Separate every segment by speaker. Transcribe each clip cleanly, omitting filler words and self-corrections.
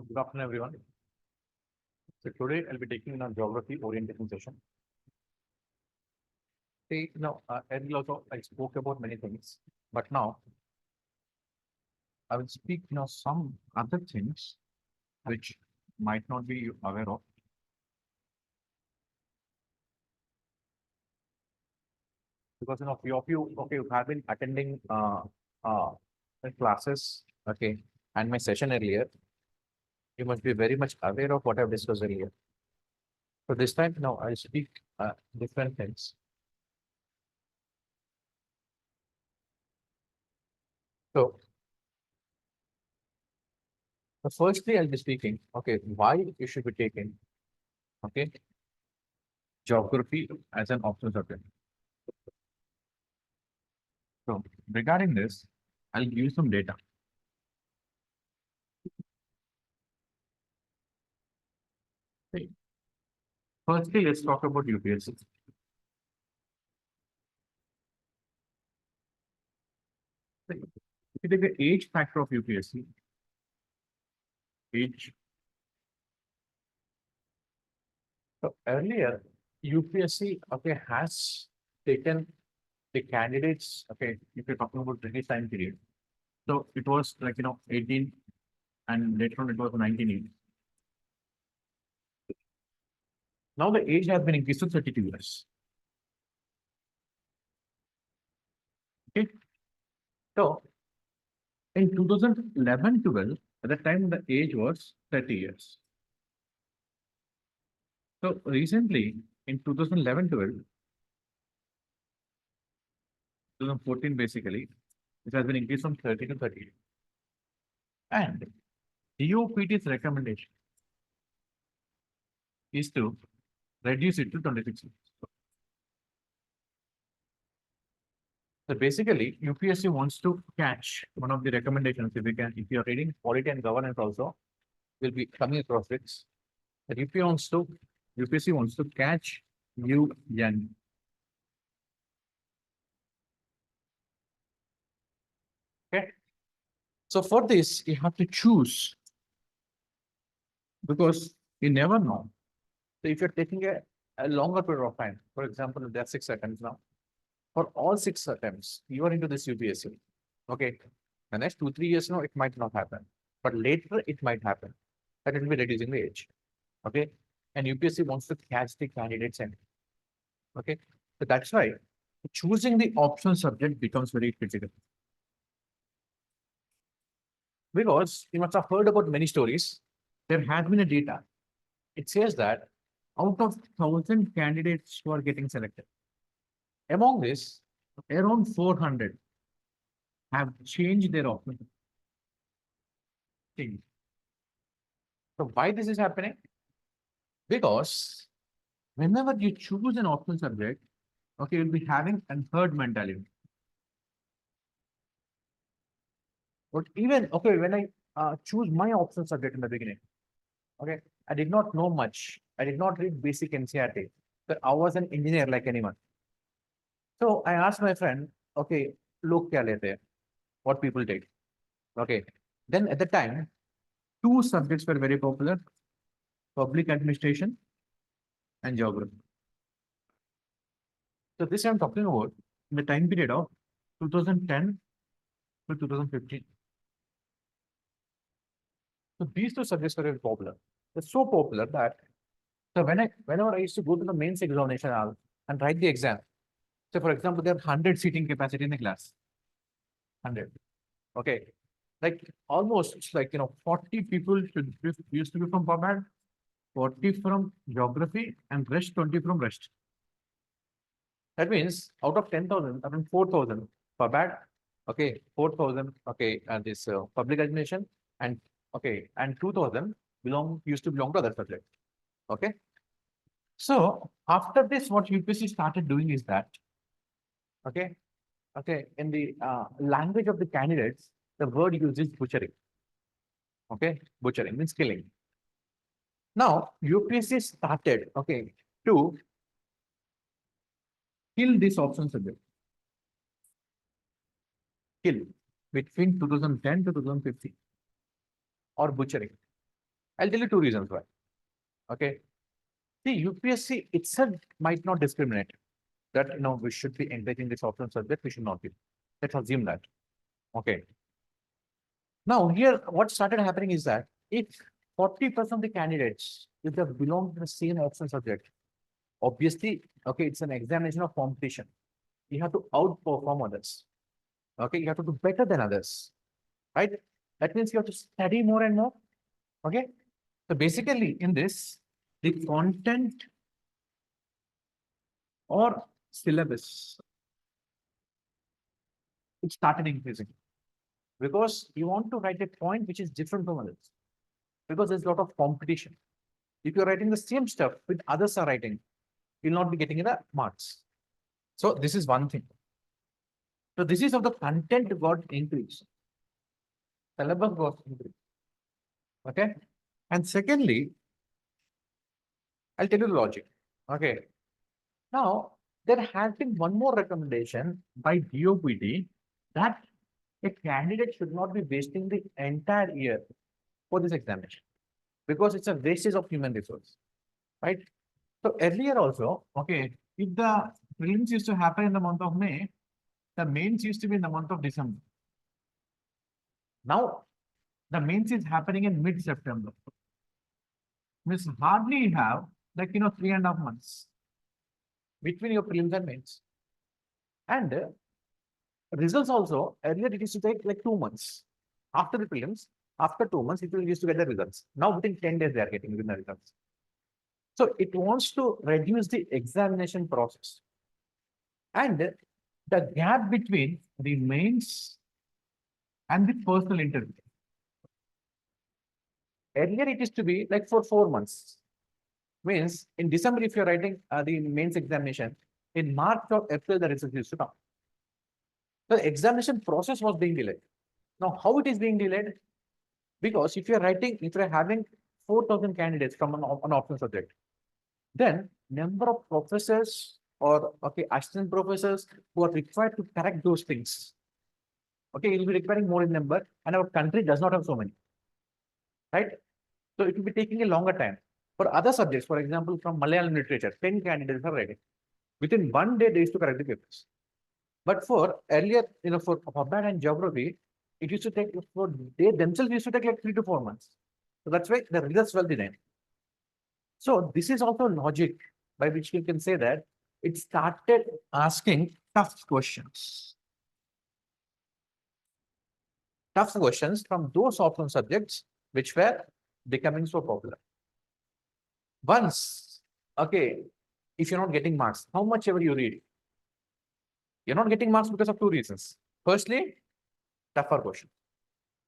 Speaker 1: Good afternoon, everyone. So today I'll be taking a geography orientation session. See, earlier also I spoke about many things, but now I will speak, some other things which might not be you aware of. Because few of you, you have been attending uh my classes, and my session earlier. You must be very much aware of what I've discussed earlier. So this time now I'll speak different things. So firstly, I'll be speaking, why you should be taking, okay, geography as an optional subject. So regarding this, I'll give you some data. Okay. Firstly, let's talk about UPSC. If you take the age factor of UPSC, age. So earlier, UPSC, has taken the candidates, if you're talking about British time period. So it was 18, and later on it was 1980. Now the age has been increased to 32 years. Okay. So in 2011-12, at the time the age was 30 years. So recently in 2011-12, 2014 basically, it has been increased from 30 to 38. And DOPT's recommendation is to reduce it to 26 years. So basically, UPSC wants to catch one of the recommendations. If you are reading polity and governance also, will be coming across it. That UPSC wants to catch you young. Okay. So for this, you have to choose, because you never know. So if you're taking a longer period of time, for example, there are 6 attempts now. For all 6 attempts, you are into this UPSC. Okay. The next 2-3 years now, it might not happen. But later it might happen. That it will be reducing the age. Okay. And UPSC wants to catch the candidates in. Okay. So that's why choosing the optional subject becomes very critical. Because you must have heard about many stories. There has been a data. It says that out of 1,000 candidates who are getting selected, among this, around 400 have changed their option. So why this is happening? Because whenever you choose an optional subject, you'll be having a herd mentality. But even, when I choose my optional subject in the beginning, I did not know much. I did not read basic NCERT. But I was an engineer like anyone. So I asked my friend, look kya lete hai? What people take. Okay. Then at the time, 2 subjects were very popular: public administration and geography. So this I'm talking about in the time period of 2010 to 2015. So these 2 subjects were very popular. They're so popular that whenever I used to go to the mains examination hall and write the exam, so for example, there are 100 seating capacity in the class. 100. Okay. Like almost 40 people used to be from PubMed, 40 from geography, and rest 20 from rest. That means out of 10,000, around 4,000 PubMed, 4,000, and this public administration, and 2,000 used to belong to other subjects. Okay. So after this, what UPSC started doing is that, in the language of the candidates, the word used is butchering. Butchering means killing. Now UPSC started, to kill this option subject. Kill between 2010 to 2015, or butchering. I'll tell you two reasons why. Okay. See, UPSC itself might not discriminate that we should be engaging this optional subject, we should not be. Let's assume that. Okay. Now, here what started happening is that if 40% of the candidates, if they belong to the same optional subject, obviously, okay, it's an examination of competition. You have to outperform others. Okay, you have to do better than others, right? That means you have to study more and more. Okay. So basically, in this, the content or syllabus, it started increasing because you want to write a point which is different from others because there's a lot of competition. If you're writing the same stuff with others are writing, you'll not be getting the marks. So this is one thing. So this is how the content got increased. Syllabus got increased. Okay. And secondly, I'll tell you the logic. Okay. Now, there has been one more recommendation by DOPT that a candidate should not be wasting the entire year for this examination because it's a wastage of human resource, right? So earlier also, okay, if the prelims used to happen in the month of May, the mains used to be in the month of December. Now, the mains is happening in mid-September. Means hardly have like 3.5 months between your prelims and mains. And results also, earlier it used to take like 2 months. After the prelims, after 2 months, people used to get the results. Now within 10 days, they are getting the results. So it wants to reduce the examination process. And the gap between the mains and the personal interview. Earlier it used to be like for 4 months. Means in December, if you're writing the mains examination, in March or April, the results used to come. The examination process was being delayed. Now, how it is being delayed? Because if you're having 4,000 candidates from an optional subject, then number of professors or assistant professors who are required to correct those things. Okay, it will be requiring more in number, and our country does not have so many. Right? So it will be taking a longer time. For other subjects, for example, from Malayalam literature, 10 candidates are writing. Within 1 day, they used to correct the papers. But for earlier, for PubMed and Geography, it used to take, they themselves used to take like 3 to 4 months. So that's why the results were delayed. So this is also logic by which you can say that it started asking tough questions. Tough questions from those optional subjects which were becoming so popular. Once, okay, if you're not getting marks, how much ever you read, you're not getting marks because of 2 reasons. Firstly, tougher question.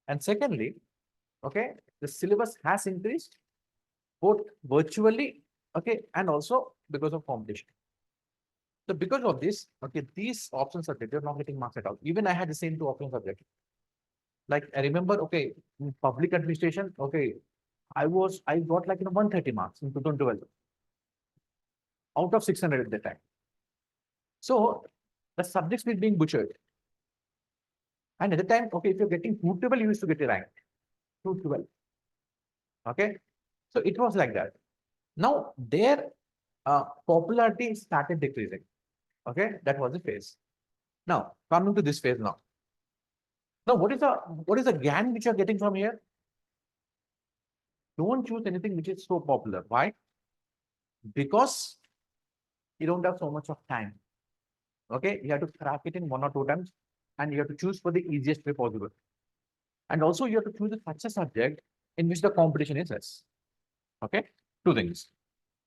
Speaker 1: And secondly, okay, the syllabus has increased both virtually, okay, and also because of competition. So because of this, okay, these option subjects, they're not getting marks at all. Even I had the same 2 option subjects. Like I remember, okay, in public administration, okay, I got like 130 marks in 2012 out of 600 at that time. So the subjects were being butchered. And at the time, okay, if you're getting 212, you used to get a rank. 212. Okay. So it was like that. Now their popularity started decreasing. Okay, that was the phase. Now coming to this phase now. Now what is the gain which you're getting from here? Don't choose anything which is so popular. Why? Because you don't have so much of time. Okay, you have to crack it in 1 or 2 times, and you have to choose for the easiest way possible. And also you have to choose such a subject in which the competition is less. Okay, 2 things.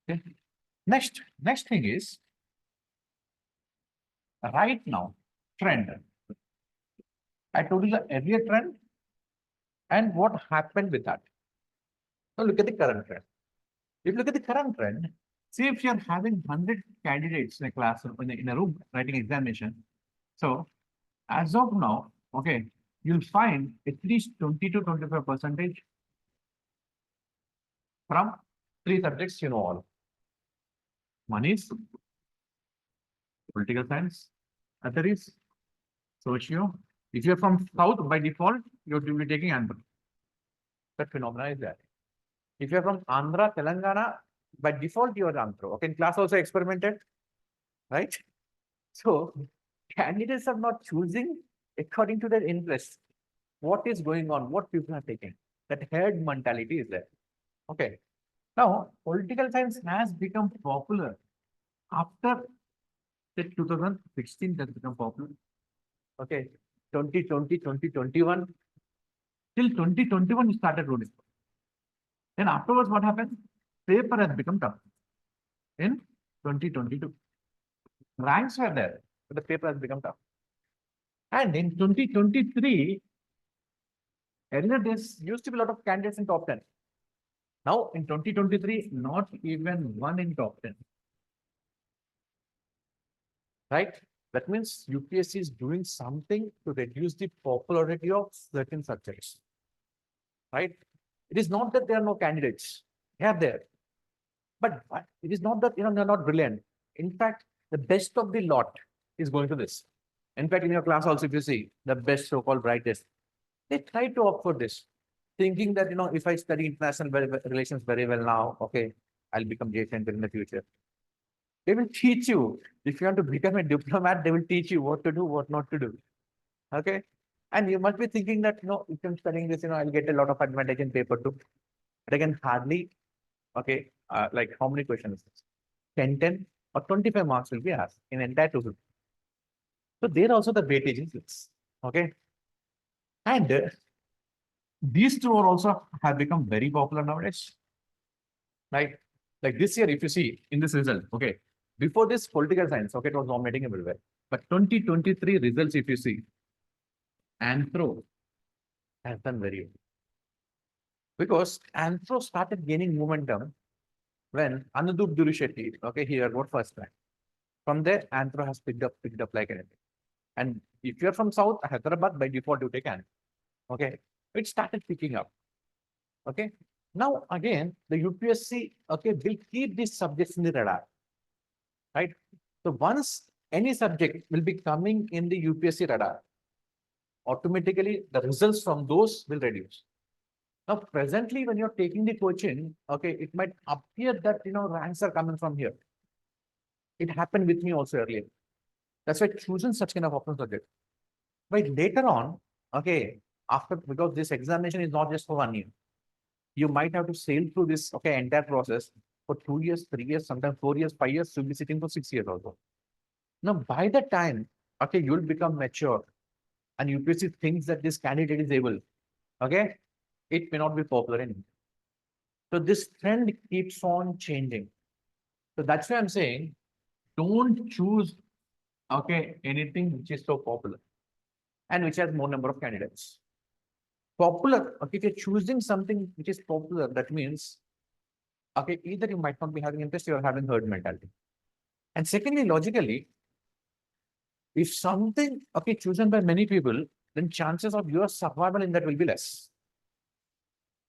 Speaker 1: Okay. Next thing is right now trend. I told you the earlier trend and what happened with that. Now look at the current trend. If you look at the current trend, see if you're having 100 candidates in a class in a room writing examination. So as of now, okay, you'll find at least 20 to 25% from 3 subjects all. One is political science, other is socio. If you're from South, by default, you're be taking Andhra. That phenomena is there. If you're from Andhra, Telangana, by default you are Andhra. Okay, in class also experimented, right? So candidates are not choosing according to their interest. What is going on? What people are taking? That herd mentality is there. Okay. Now, political science has become popular after the 2016 has become popular. Okay. 2020, 2021. Till 2021, you started ruling. Then afterwards, what happened? Paper has become tough in 2022. Ranks were there, but the paper has become tough. And in 2023, earlier days used to be a lot of candidates in top 10. Now in 2023, not even one in top 10. Right? That means UPSC is doing something to reduce the popularity of certain subjects. Right? It is not that there are no candidates. They are there. But it is not that they're not brilliant. In fact, the best of the lot is going to this. In fact, in your class also, if you see the best so-called brightest, they try to opt for this, thinking that if I study international relations very well now, okay, I'll become J center in the future. They will teach you. If you want to become a diplomat, they will teach you what to do, what not to do. Okay. And you must be thinking that, if I'm studying this, I'll get a lot of advantage in paper too. But again, hardly, okay, like how many questions? 10 or 25 marks will be asked in entire 250. So there also the weightage is less. Okay. And these two are also have become very popular nowadays. Right? Like this year, if you see in this result, okay, before this political science, okay, it was dominating everywhere. But 2023 results, if you see, Anthro has done very well. Because Anthro started gaining momentum when Anudup Durishetty, okay, he got first rank. From there, Anthro has picked up like anything. And if you're from South Hyderabad, by default, you take Anthro. Okay, it started picking up. Okay, now again, the UPSC, okay, will keep these subjects in the radar. Right? So once any subject will be coming in the UPSC radar, automatically the results from those will reduce. Now, presently, when you're taking the coaching, okay, it might appear that ranks are coming from here. It happened with me also earlier. That's why choosing such kind of option subject. But later on, okay, because this examination is not just for 1 year, you might have to sail through this entire process for 2 years, 3 years, sometimes 4 years, 5 years. You'll be sitting for 6 years also. Now, by the time, okay, you'll become mature and UPSC thinks that this candidate is able, okay, it may not be popular anymore. So this trend keeps on changing. So that's why I'm saying, don't choose, okay, anything which is so popular and which has more number of candidates. Popular, okay, if you're choosing something which is popular, that means, okay, either you might not be having interest, you're having herd mentality. And secondly, logically, if something, okay, chosen by many people, then chances of your survival in that will be less.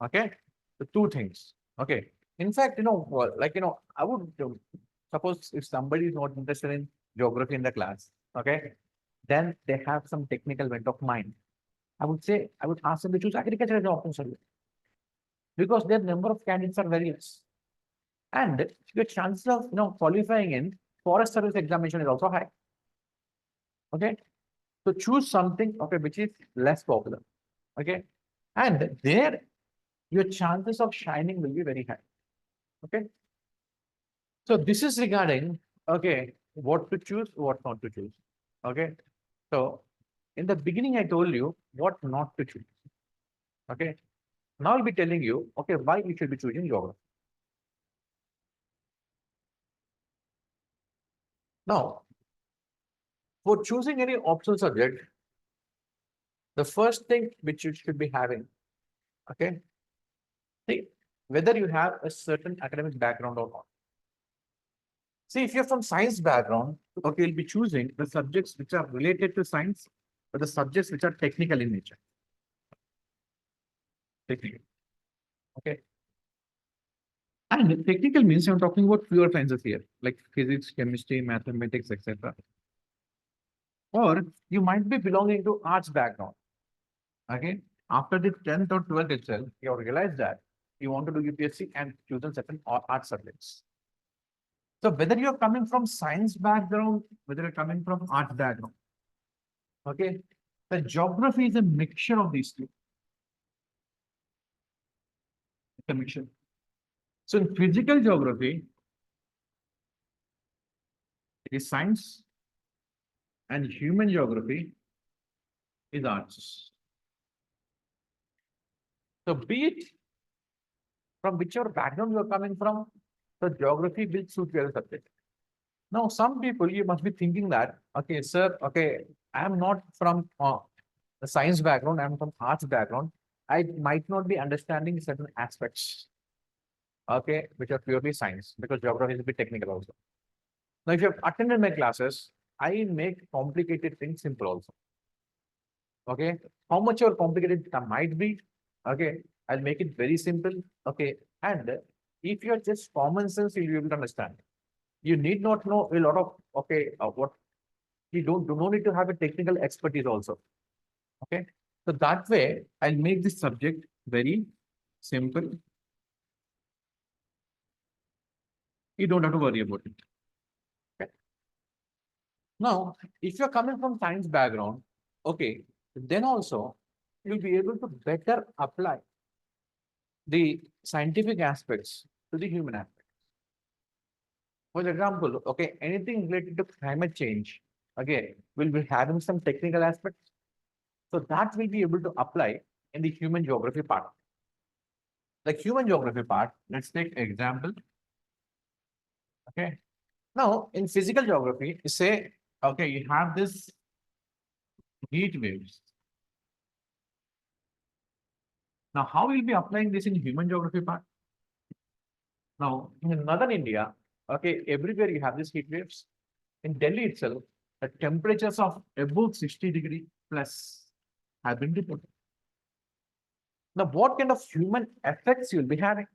Speaker 1: Okay, the two things. Okay, in fact, I would suppose if somebody is not interested in geography in the class, okay, then they have some technical bent of mind. I would ask them to choose agriculture as an option service because their number of candidates are very less, and your chances of qualifying in forest service examination is also high. Okay, so choose something which is less popular. Okay, and there your chances of shining will be very high. Okay, so this is regarding what to choose, what not to choose. Okay, so in the beginning I told you what not to choose. Okay, now I'll be telling you why you should be choosing geography. Now, for choosing any optional subject, the first thing which you should be having, okay, see whether you have a certain academic background or not. See, if you're from science background, okay, you'll be choosing the subjects which are related to science, or the subjects which are technical in nature. Technical. Okay. And technical means I'm talking about pure sciences here, like physics, chemistry, mathematics, etc. Or you might be belonging to arts background. Okay. After the 10th or 12th itself, you realize that you want to do UPSC and chosen certain art subjects. So whether you're coming from science background, whether you're coming from art background, okay, the geography is a mixture of these two. It's a mixture. So in physical geography, it is science, and human geography is arts. So be it from whichever background you are coming from, the geography will suit your subject. Now, some people, you must be thinking that, okay, sir, okay, I am not from the science background, I'm from arts background. I might not be understanding certain aspects, okay, which are purely science, because geography is a bit technical also. Now, if you have attended my classes, I make complicated things simple also. Okay, how much your complicated it might be, okay, I'll make it very simple, okay, and if you're just common sense, you'll be able to understand. You need not know a lot of, okay, what you do not need to have a technical expertise also. Okay, so that way I'll make this subject very simple. You don't have to worry about it. Okay. Now, if you're coming from science background, okay, then also you'll be able to better apply the scientific aspects to the human aspect. For example, okay, anything related to climate change, okay, will be having some technical aspects. So that will be able to apply in the human geography part. The human geography part, let's take example. Okay. Now, in physical geography, you say, okay, you have this heat waves. Now, how will be applying this in human geography part? Now, in northern India, okay, everywhere you have these heat waves. In Delhi itself, the temperatures of above 60 degree plus have been reported. Now, what kind of human effects you'll be having?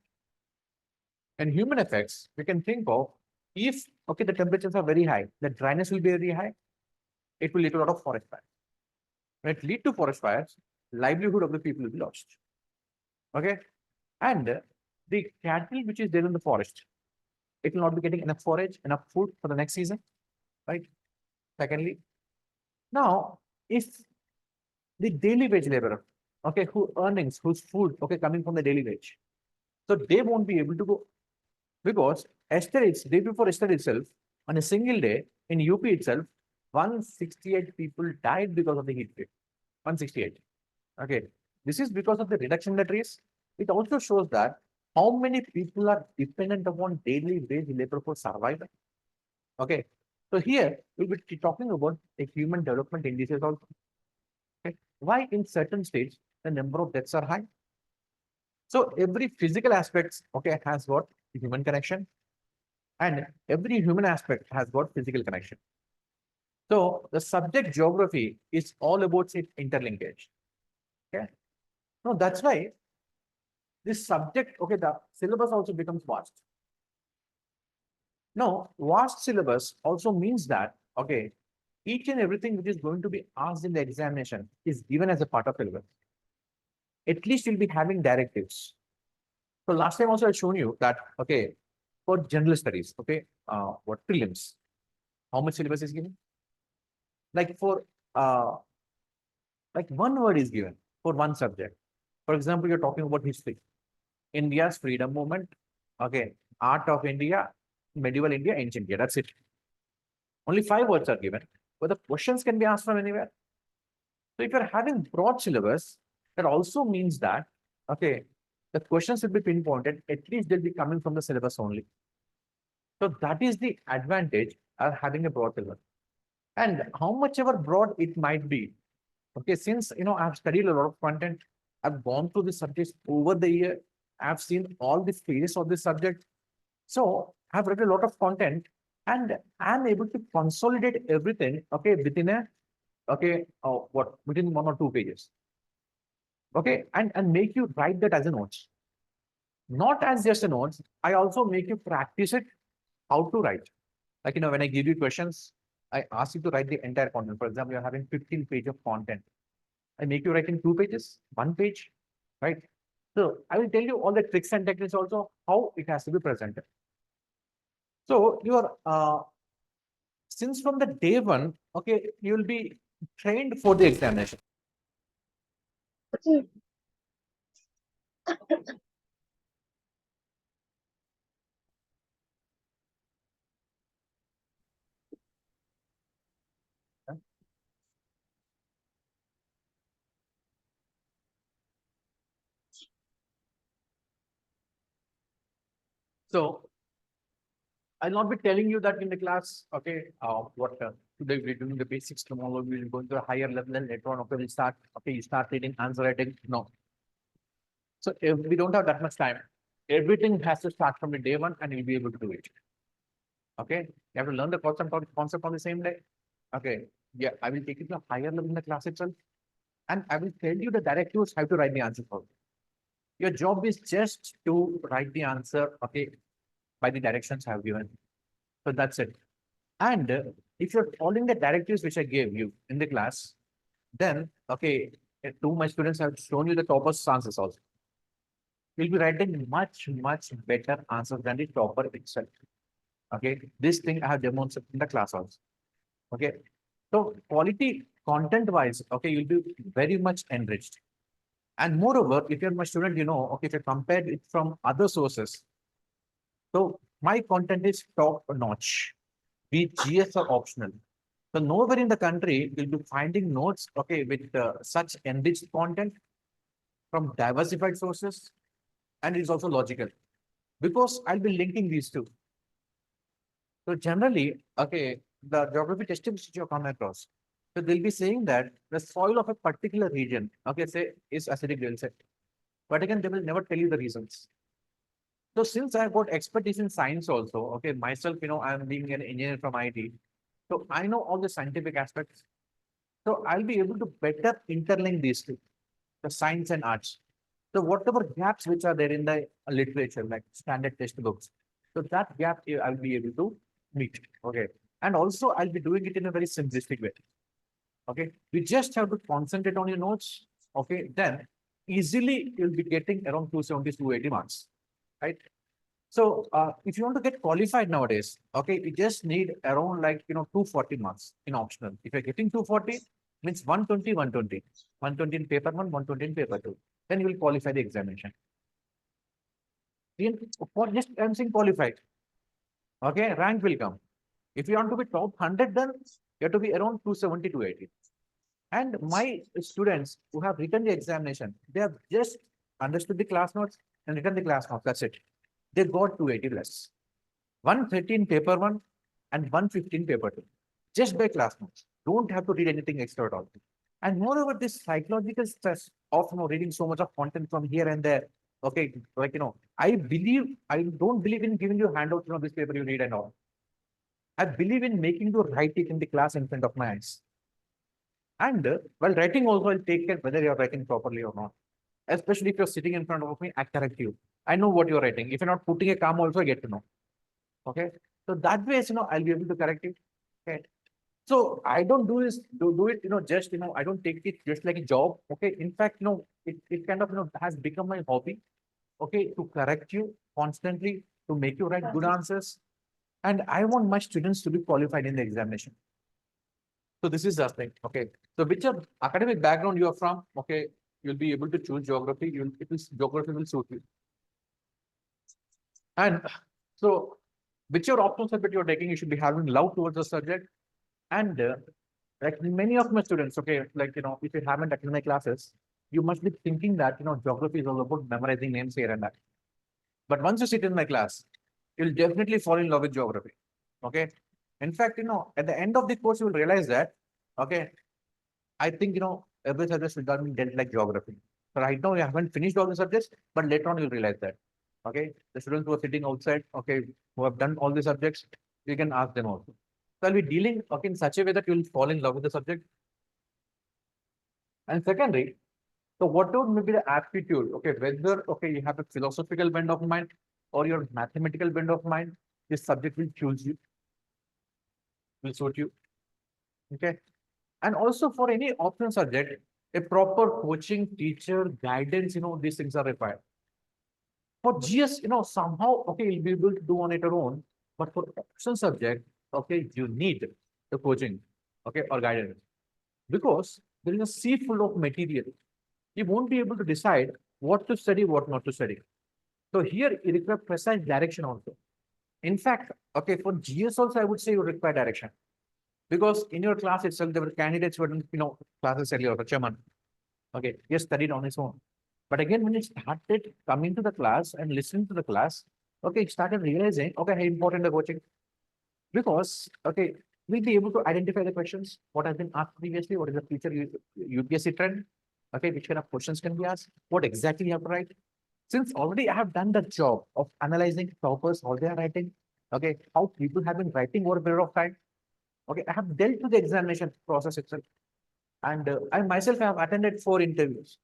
Speaker 1: And human effects, we can think of if, okay, the temperatures are very high, the dryness will be very high, it will lead to a lot of forest fires. When it lead to forest fires, livelihood of the people will be lost. Okay. And the cattle which is there in the forest, it will not be getting enough forage, enough food for the next season. Right. Secondly, now if the daily wage laborer, okay, whose food, okay, coming from the daily wage, so they won't be able to go because day before yesterday itself, on a single day in UP itself, 168 people died because of the heat wave. 168. Okay. This is because of the reduction in the trees. It also shows that how many people are dependent upon daily wage labor for survival. Okay. So here we'll be talking about the human development indices also. Okay. Why in certain states the number of deaths are high? So every physical aspect, okay, has got human connection, and every human aspect has got physical connection. So the subject geography is all about its interlinkage. Okay. Now that's why this subject, okay, the syllabus also becomes vast. Now, vast syllabus also means that, okay, each and everything which is going to be asked in the examination is given as a part of syllabus. At least you'll be having directives. So last time also I shown you that, okay, for general studies, okay, what prelims, how much syllabus is given? Like for, like one word is given for one subject. For example, you're talking about history, India's freedom movement, okay, art of India, medieval India, ancient India. That's it. Only 5 words are given, but the questions can be asked from anywhere. So if you're having broad syllabus, that also means that, okay, the questions will be pinpointed, at least they'll be coming from the syllabus only. So that is the advantage of having a broad syllabus. And how much ever broad it might be, okay, since, I've studied a lot of content, I've gone through the subjects over the year, I've seen all the phases of this subject. So I've read a lot of content and I'm able to consolidate everything, okay, within within 1 or 2 pages. Okay, and make you write that as a notes. Not as just a notes, I also make you practice it how to write. Like, when I give you questions, I ask you to write the entire content. For example, you're having 15 pages of content. I make you write in 2 pages, 1 page, right? So I will tell you all the tricks and techniques also, how it has to be presented. So your since from the day one, okay, you will be trained for the examination. So I'll not be telling you that in the class, okay, what today we're doing the basics, tomorrow we'll go to a higher level and later on, okay, we'll start, okay, you start reading, answer writing. No. So if we don't have that much time, everything has to start from the day one and you'll be able to do it. Okay, you have to learn the concept on the same day. Okay, yeah, I will take it to a higher level in the class itself, and I will tell you the directives how to write the answer for you. Your job is just to write the answer, okay, by the directions I have given. So that's it. And if you're following the directives which I gave you in the class, then okay, two my students have shown you the topper's answers also. You'll be writing much better answers than the topper itself. Okay, this thing I have demonstrated in the class also. Okay, so quality content wise, okay, you'll be very much enriched. And moreover, if you're my student, you know, okay, if you compare it from other sources, so my content is top notch. Be GS are optional. So nowhere in the country will be finding notes, okay, with such enriched content from diversified sources, and it's also logical because I'll be linking these two. So generally, okay, the geography textbooks which you come across, so they'll be saying that the soil of a particular region, okay, say is acidic, they'll say, but again, they will never tell you the reasons. So since I've got expertise in science also, okay, myself, you know, I'm being an engineer from IT, so I know all the scientific aspects. So I'll be able to better interlink these two, the science and arts. So whatever gaps which are there in the literature, like standard textbooks, so that gap I'll be able to meet. Okay. And also I'll be doing it in a very simplistic way. Okay. You just have to concentrate on your notes. Okay. Then easily you'll be getting around 270, 280 marks. Right. So if you want to get qualified nowadays, okay, you just need around like, you know, 240 marks in optional. If you're getting 240, means 120, 120. 120 in paper one, 120 in paper two. Then you will qualify the examination. For just I'm saying qualified. Okay, rank will come. If you want to be top 100, then you have to be around 270 to 80. And my students who have written the examination, they have just understood the class notes and written the class notes. That's it. They got 280 plus. 113 paper one and 115 paper two. Just by class notes. Don't have to read anything extra at all. And moreover, this psychological stress of, you know, reading so much of content from here and there. Okay, like, you know, I don't believe in giving you handouts, you know, this paper you read and all. I believe in making you write it in the class in front of my eyes. And while writing also, I'll take care whether you're writing properly or not. Especially if you're sitting in front of me, I correct you. I know what you're writing. If you're not putting a comma also, I get to know. Okay. So that way, you know, I'll be able to correct it. Okay. So I don't do it, you know, just, you know, I don't take it just like a job. Okay. In fact, you know, it kind of, you know, has become my hobby. Okay. To correct you constantly, to make you write good answers. And I want my students to be qualified in the examination. So this is the thing. Okay. So whichever academic background you are from, okay, you'll be able to choose geography. Geography will suit you. And so whichever optional subject you're taking, you should be having love towards the subject. And like many of my students, okay, like, you know, if you haven't attended my classes, you must be thinking that, you know, geography is all about memorizing names here and that. But once you sit in my class, you'll definitely fall in love with geography. Okay. In fact, you know, at the end of the course, you will realize that, okay, I think, you know, every subject should be dealt like geography. So right now, you haven't finished all the subjects, but later on, you'll realize that. Okay. The students who are sitting outside, okay, who have done all the subjects, you can ask them also. So I'll be dealing, okay, in such a way that you'll fall in love with the subject. And secondly, so whatever may be the aptitude, okay, whether, okay, you have a philosophical bent of mind or your mathematical bent of mind, this subject will choose you, will suit you. Okay. And also for any optional subject, a proper coaching, teacher, guidance, these things are required. For GS, somehow, okay, you'll be able to do on it own, but for option subject, okay, you need the coaching, okay, or guidance. Because there is a sea full of material. You won't be able to decide what to study, what not to study. So here you require precise direction also. In fact, okay, for GS also, I would say you require direction. Because in your class itself, there were candidates who were, classes earlier, Chairman. Okay, he studied on his own. But again, when he started coming to the class and listening to the class, okay, he started realizing, okay, how important the coaching. Because, okay, we'll be able to identify the questions, what has been asked previously, what is the future UPSC trend, okay, which kind of questions can be asked, what exactly you have to write. Since already I have done the job of analyzing toppers, how they are writing, okay, how people have been writing over a period of time, okay, I have dealt with the examination process itself. And I myself have attended 4 interviews.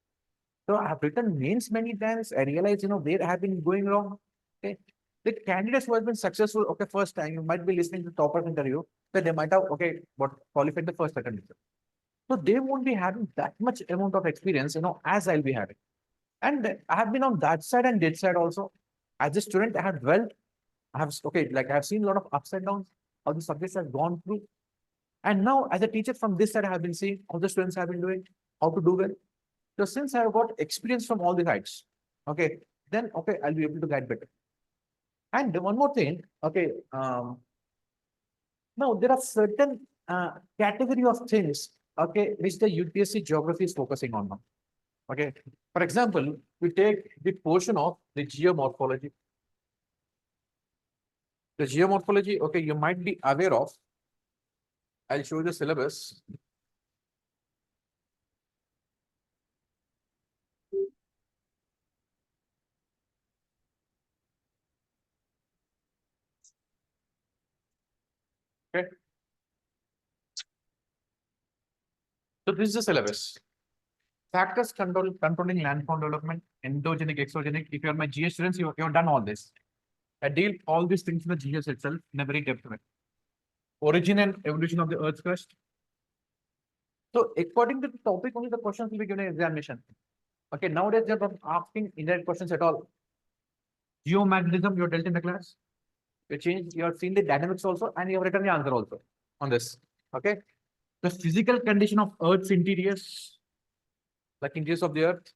Speaker 1: So I have written mains many times. I realize, where I have been going wrong. Okay. The candidates who have been successful, okay, first time, you might be listening to topper interview, that they might have, okay, what qualified the first attempt. So they won't be having that much amount of experience, as I'll be having. And I have been on that side and this side also. As a student, I have dwelt. I have, okay, like I have seen a lot of ups and downs, how the subjects have gone through. And now, as a teacher from this side, I have been seeing how the students have been doing, how to do well. So since I have got experience from all the sides, okay, then okay, I'll be able to guide better. And one more thing, okay, now there are certain category of things, okay, which the UPSC geography is focusing on now. Okay, for example, we take the portion of the geomorphology. The geomorphology, okay, you might be aware of. I'll show you the syllabus. Okay. So this is the syllabus. Factors controlling landform development, endogenic, exogenic. If you are my GS students, you've done all this. I deal all these things in the GS itself in a very depth way. Origin and evolution of the Earth's crust. So according to the topic, only the questions will be given in examination. Okay, nowadays they're not asking indirect questions at all. Geomagnetism, you're dealt in the class. You have seen the dynamics also, and you have written the answer also on this. Okay. The physical condition of Earth's interiors, like interiors of the Earth.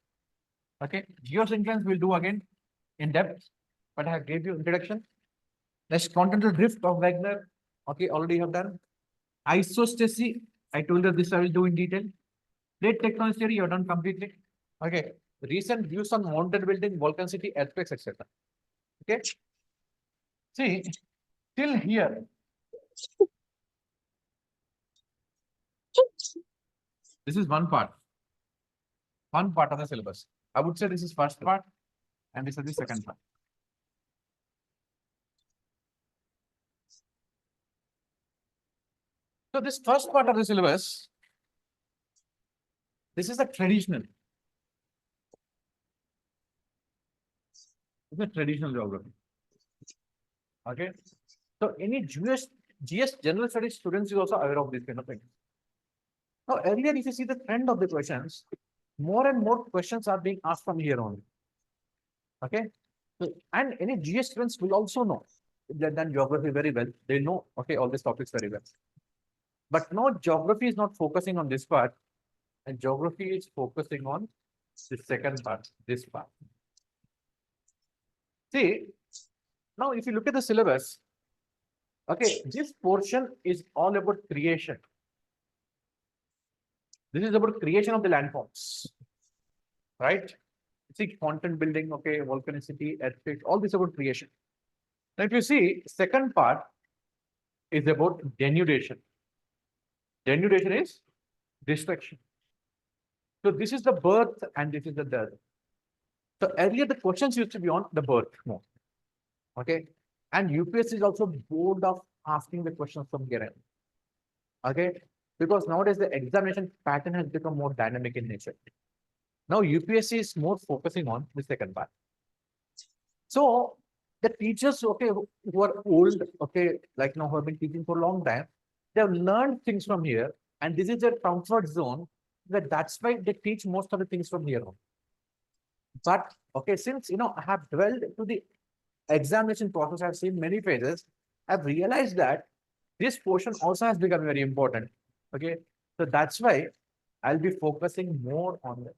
Speaker 1: Okay. Geosynchronous we'll do again in depth, but I have gave you introduction. Let's continental drift of Wagner. Okay, already have done. Isostasy, I told you this I will do in detail. Plate tectonic theory, you have done completely. Okay. Recent views on mountain building, volcanicity, earthquakes, etc. Okay. See, till here. This is one part of the syllabus. I would say this is first part and this is the second part. So this first part of the syllabus, this is the traditional. It's a traditional geography. Okay. So any GS general studies students is also aware of this kind of thing. Now earlier, if you see the trend of the questions, more and more questions are being asked from here on. Okay. So, and any GS students will also know they've done geography very well. They know, okay, all these topics very well. But now geography is not focusing on this part, and geography is focusing on the second part, this part. See, now if you look at the syllabus, okay, this portion is all about creation. This is about creation of the landforms, right? See, content building, okay, volcanicity, earthquake, all this about creation. Now, if you see, second part is about denudation. Denudation is destruction. So this is the birth and this is the death. So earlier the questions used to be on the birth more. Okay. And UPSC is also bored of asking the questions from here. Okay. Because nowadays the examination pattern has become more dynamic in nature. Now UPSC is more focusing on the second part. So the teachers, okay, who are old, okay, like now who have been teaching for a long time, they have learned things from here, and this is their comfort zone. That's why they teach most of the things from here on. But okay, since I have dwelled to the examination process, I've seen many phases, I've realized that this portion also has become very important. Okay, so that's why I'll be focusing more on this.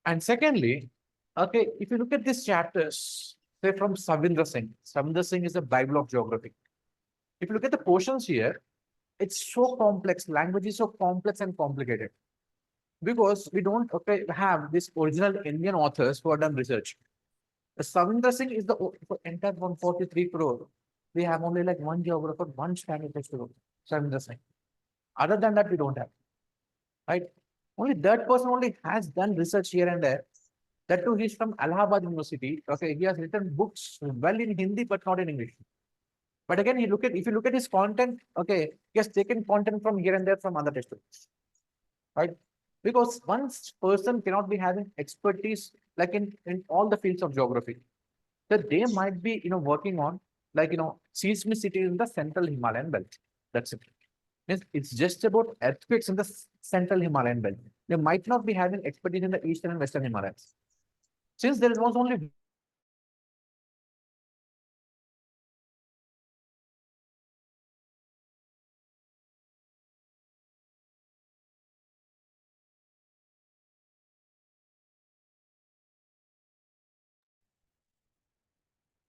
Speaker 1: And secondly, okay, if you look at these chapters, say from Savindra Singh is the Bible of geography. If you look at the portions here, it's so complex. Language is so complex and complicated because we don't have this original Indian authors who have done research. The Savindra Singh is the for entire 143 crore. We have only like one geographer, one standard textbook, Savindra Singh. Other than that, we don't have. Right? Only that person only has done research here and there. That too, he's from Allahabad University. Okay, he has written books well in Hindi, but not in English. But again, if you look at his content, okay, he has taken content from here and there from other textbooks. Right? Because one person cannot be having expertise like in all the fields of geography. That they might be working on like seismicity in the central Himalayan belt. That's it. It's just about earthquakes in the central Himalayan belt. They might not be having expertise in the eastern and western Himalayas. Since there was only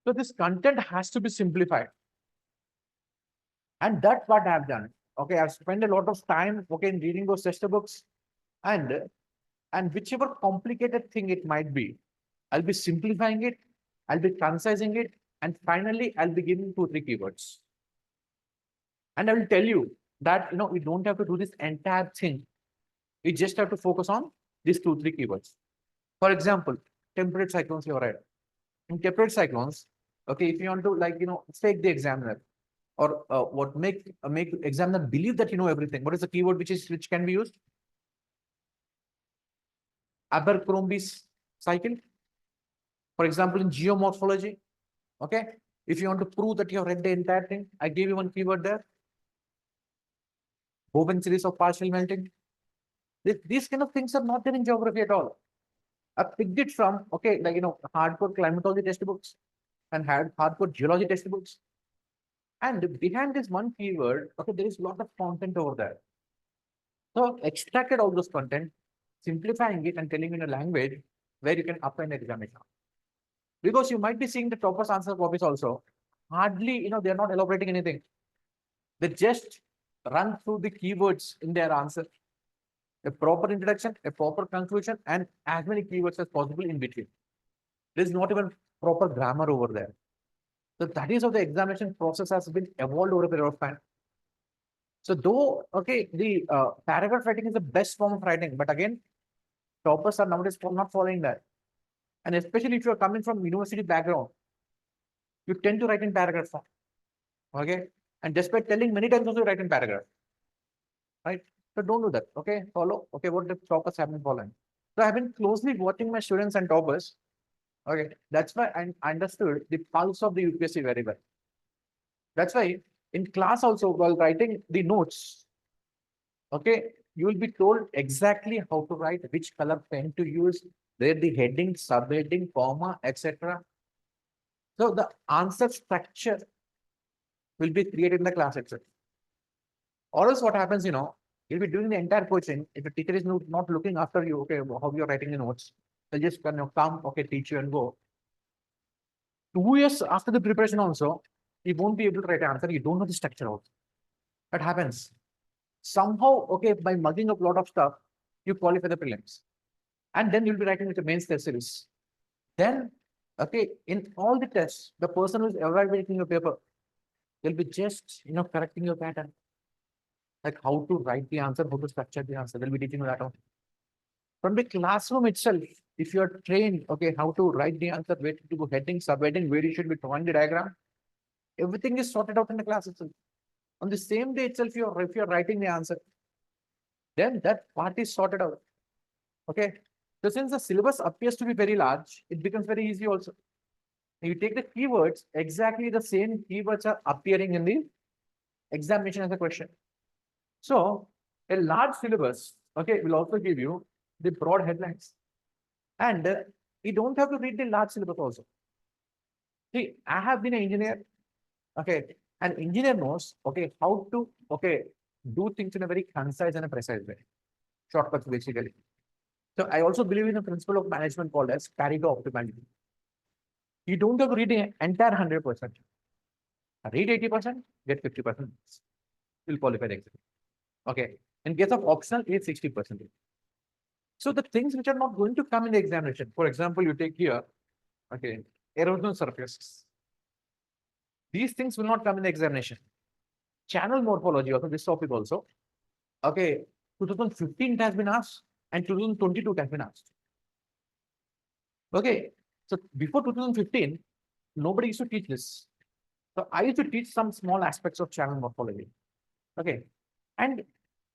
Speaker 1: so this content has to be simplified. And that's what I've done. Okay, I've spent a lot of time in reading those textbooks and whichever complicated thing it might be, I'll be simplifying it, I'll be concising it, and finally I'll be giving 2-3 keywords. And I will tell you that we don't have to do this entire thing. We just have to focus on these 2-3 keywords. For example, temperate cyclones, you're right. In temperate cyclones, okay, if you want to fake the examiner or what make examiner believe that you know everything, what is the keyword which can be used? Abercrombie's cycle. For example, in geomorphology, okay, if you want to prove that you have read the entire thing, I gave you one keyword there. Woven series of partial melting. These kind of things are not there in geography at all. I picked it from hardcore climatology textbooks and hardcore geology textbooks. And behind this one keyword, okay, there is a lot of content over there. So extracted all those content, simplifying it and telling you in a language where you can apply an examination. Because you might be seeing the toppers answer copies also. Hardly, they're not elaborating anything. They just run through the keywords in their answer. A proper introduction, a proper conclusion, and as many keywords as possible in between. There's not even proper grammar over there. So that is how the examination process has been evolved over a period of time. So though, okay, the paragraph writing is the best form of writing, but again, toppers are nowadays not following that. And especially if you're coming from university background, you tend to write in paragraph form. Okay. And despite telling many times also write in paragraph. Right. So don't do that. Okay. Follow. Okay. What the toppers have been following. So I've been closely watching my students and toppers. Okay. That's why I understood the pulse of the UPSC very well. That's why in class also while writing the notes, okay, you will be told exactly how to write, which color pen to use, where the heading, subheading, comma, etc. So the answer structure will be created in the class itself. Or else what happens, you'll be doing the entire coaching. If the teacher is not looking after you, okay, how you're writing the notes, they'll just come, okay, teach you and go. 2 years after the preparation also, you won't be able to write an answer. You don't know the structure also. That happens. Somehow, okay, by mugging up a lot of stuff, you qualify the prelims. And then you'll be writing with the mains test series. Then, okay, in all the tests, the person who's evaluating your paper, they'll be just, correcting your pattern. Like how to write the answer, how to structure the answer. They'll be teaching you that out. From the classroom itself, if you're trained, okay, how to write the answer, where to do heading, subheading, where you should be drawing the diagram, everything is sorted out in the class itself. On the same day itself, if you're writing the answer, then that part is sorted out. Okay. So since the syllabus appears to be very large, it becomes very easy also. You take the keywords, exactly the same keywords are appearing in the examination as a question. So A large syllabus, okay, will also give you the broad headlines. And you don't have to read the large syllabus also. See, I have been an engineer, okay, an engineer knows, okay, how to, okay, do things in a very concise and a precise way. Shortcuts, basically. So I also believe in a principle of management called as parity optimality. You don't have to read the entire 100%. Read 80%, get 50%. You'll qualify the exam. Okay. In case of optional, it's 60%. So the things which are not going to come in the examination, for example, you take here, okay, erosional surfaces. These things will not come in the examination. Channel morphology, also this topic also. Okay, 2015 it has been asked and 2022 it has been asked. Okay, so before 2015, nobody used to teach this. So I used to teach some small aspects of channel morphology. Okay, and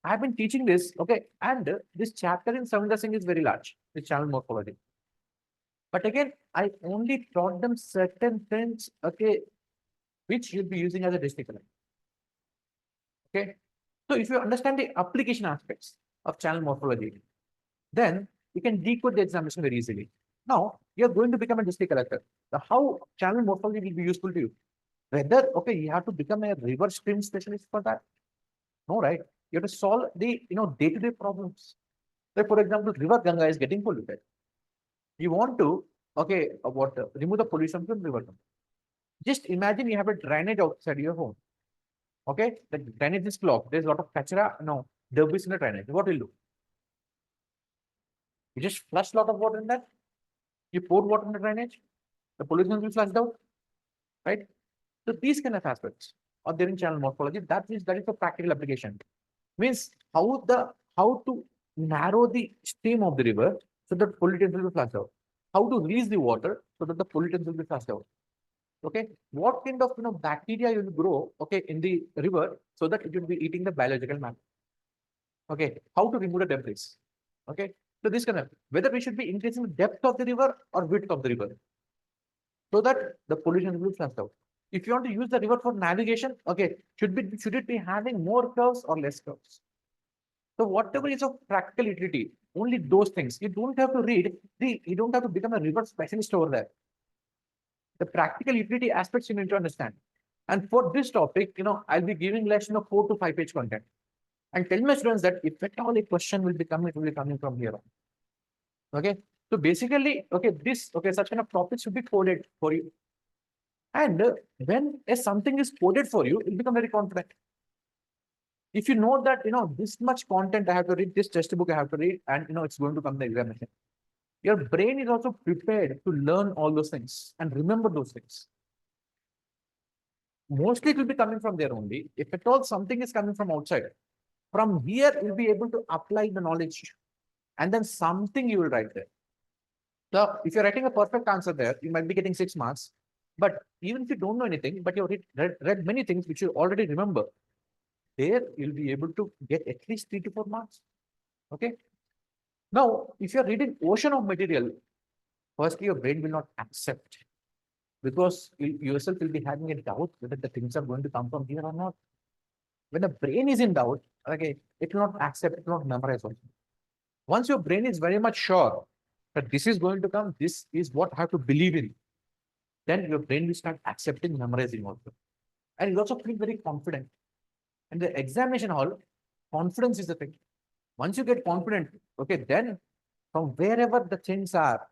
Speaker 1: I've been teaching this. Okay, and this chapter in Samindra Singh is very large, the channel morphology. But again, I only taught them certain things, okay, which you'll be using as a district line. Okay, so if you understand the application aspects of channel morphology, then you can decode the examination very easily. Now, you're going to become a district collector. The how channel morphology will be useful to you. Whether, okay, you have to become a river stream specialist for that. No, right? You have to solve the, day-to-day problems. Like, for example, river Ganga is getting polluted. You want to, okay, remove the pollution from river Ganga. Just imagine you have a drainage outside your home. Okay, the drainage is clogged. There's a lot of kachra, no, debris in the drainage. What will you do? You just flush a lot of water in that. You pour water in the drainage. The pollution will be flushed out, right? So these kind of aspects are there in channel morphology. That is a practical application. Means how to narrow the stream of the river so that pollutants will be flushed out. How to release the water so that the pollutants will be flushed out. Okay, what kind of bacteria you will grow, okay, in the river so that it will be eating the biological matter. Okay, how to remove the debris. Okay, so this kind of whether we should be increasing the depth of the river or width of the river so that the pollution will be flushed out. If you want to use the river for navigation, okay, should it be having more curves or less curves? So whatever is of practical utility, only those things. You don't have to read you don't have to become a river specialist over there. The practical utility aspects you need to understand. And for this topic, I'll be giving lesson of 4 to 5 page content. And tell my students that if at all a question will be coming, it will be coming from here on. Okay. So basically, okay, such kind of topics should be coded for you. And when something is coded for you, you'll become very confident. If you know that, this much content I have to read, this textbook I have to read, and, it's going to come in the examination. Your brain is also prepared to learn all those things and remember those things. Mostly it will be coming from there only. If at all something is coming from outside, from here you'll be able to apply the knowledge and then something you will write there. So if you're writing a perfect answer there, you might be getting 6 marks. But even if you don't know anything, but you've read many things which you already remember, there you'll be able to get at least 3 to 4 marks. Okay. Now, if you're reading ocean of material, firstly, your brain will not accept because you yourself will be having a doubt whether the things are going to come from here or not. When the brain is in doubt, okay, it will not accept, it will not memorize also. Once your brain is very much sure that this is going to come, this is what I have to believe in, then your brain will start accepting, memorizing also. And you also feel very confident. And the examination hall, confidence is the thing. Once you get confident, okay, then from wherever the things are,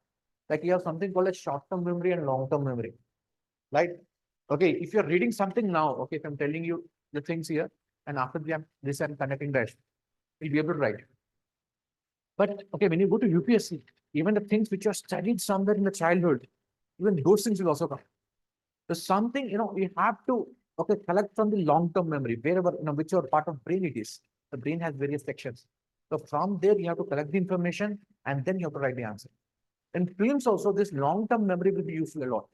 Speaker 1: like you have something called a short-term memory and long-term memory, right? Okay, if you're reading something now, okay, if I'm telling you the things here, and after this I'm connecting dash, you'll be able to write. But okay, when you go to UPSC, even the things which you studied somewhere in the childhood, even those things will also come. So something, you have to, okay, collect from the long-term memory, wherever, whichever part of brain it is. The brain has various sections. So from there, you have to collect the information and then you have to write the answer. In films also, this long-term memory will be useful a lot.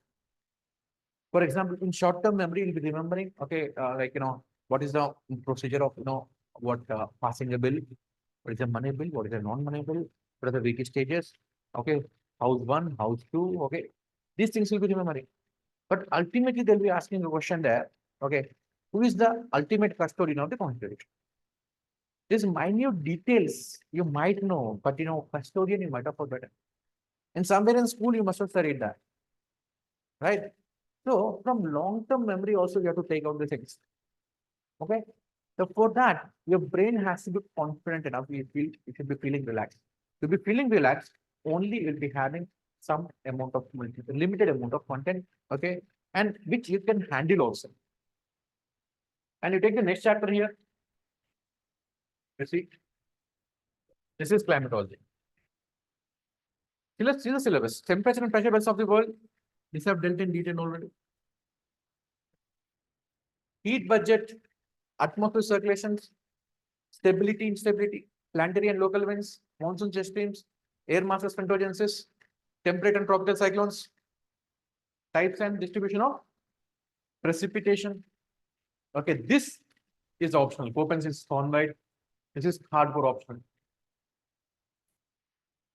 Speaker 1: For example, in short-term memory, you'll be remembering, okay, what is the procedure of, passing a bill, what is a money bill, what is a non-money bill, what are the various stages, okay, house 1, house 2, okay. These things will be remembering. But ultimately, they'll be asking a question there, okay, who is the ultimate custodian of the constitution? These minute details you might know, but custodian you might have forgotten. And somewhere in school you must have studied that, right? So from long-term memory also you have to take out the things. Okay. So for that, your brain has to be confident enough. You should be feeling relaxed. To be feeling relaxed, only you'll be having some amount of limited amount of content, okay, and which you can handle also. And you take the next chapter here. You see, this is climatology. See, let's see the syllabus. Temperature and pressure belts of the world. These have dealt in detail already. Heat budget, atmosphere circulations, stability, instability, planetary and local winds, monsoon jet streams, air masses convergences, temperate and tropical cyclones, types and distribution of precipitation. Okay, this is optional. Popens is Thornwide. This is hardcore optional.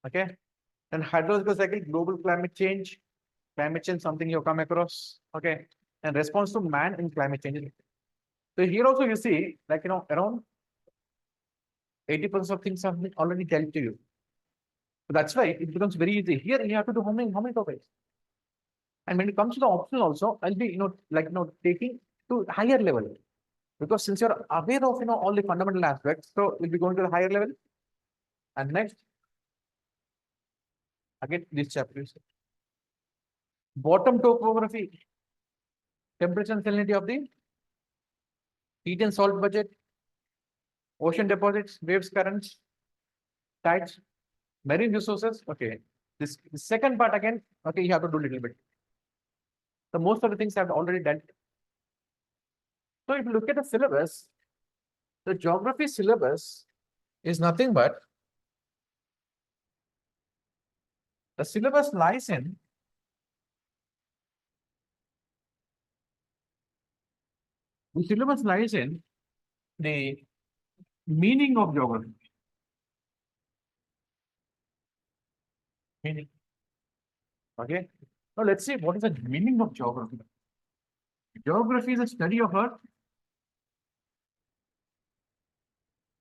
Speaker 1: Okay, and hydrological cycle, global climate change, something you come across. Okay, and response to man in climate change. So here also you see, like around 80% of things have been already told to you. So that's why it becomes very easy. Here you have to do how many topics? And when it comes to the optional also, I'll be taking to higher level. Because since you're aware of all the fundamental aspects, so we'll be going to the higher level. And next, again, these chapters. Bottom topography, temperature and salinity of the heat and salt budget, ocean deposits, waves, currents, tides, marine resources. Okay, this second part again. Okay, you have to do a little bit. So most of the things I've already done. So if you look at the syllabus, the geography syllabus is nothing but the syllabus lies in the meaning of geography. Meaning. Okay. Now let's see what is the meaning of geography. Geography is a study of Earth.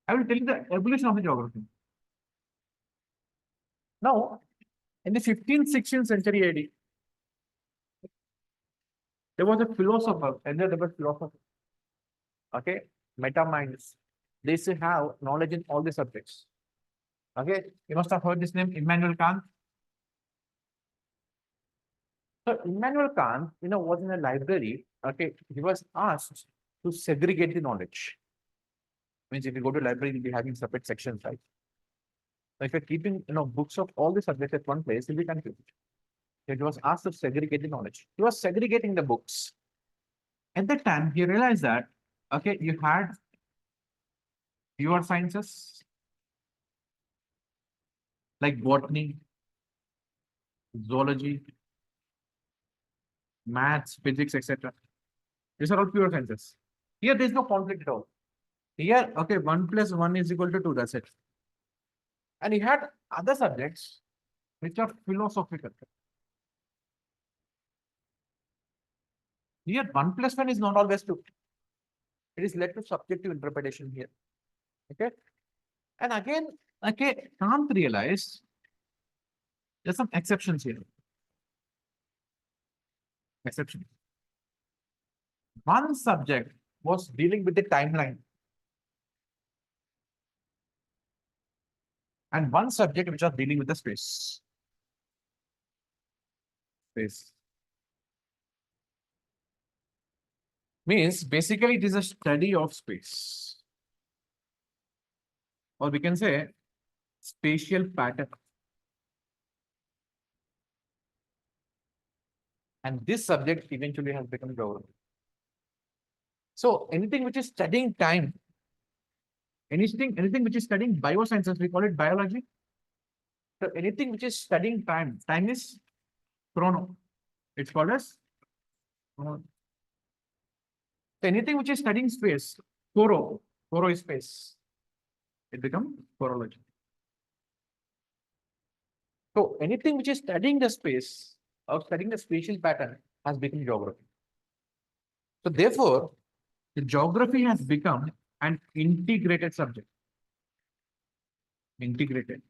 Speaker 1: I will tell you the evolution of the geography. Now, in the 15th, 16th century AD, there was a philosopher, and there was a philosopher. Okay, meta minds. They used to have knowledge in all the subjects. Okay, you must have heard this name, Immanuel Kant. So Immanuel Kant, was in a library. Okay, he was asked to segregate the knowledge. Means if you go to library, you'll be having separate sections, right? So if you're keeping, books of all the subjects at one place, you'll be confused. He was asked to segregate the knowledge. He was segregating the books. At that time, he realized that, okay, you had pure sciences like botany, zoology, maths, physics, etc. These are all pure sciences. Here, there's no conflict at all. Here, okay, 1 + 1 is equal to 2, that's it. And he had other subjects which are philosophical. Here, 1 + 1 is not always 2. It is led to subjective interpretation here. Okay. And again, okay, Kant realized there's some exceptions here. Exception. One subject was dealing with the timeline. And one subject which was dealing with the space. Space. Means basically it is a study of space. Or we can say spatial pattern. And this subject eventually has become geography. So anything which is studying time, anything which is studying biosciences, we call it biology. So anything which is studying time, time is chrono. It's called as chrono. So anything which is studying space, choro is space. It becomes chorology. So anything which is studying the space or studying the spatial pattern has become geography. So therefore, the geography has become an integrated subject. integrated.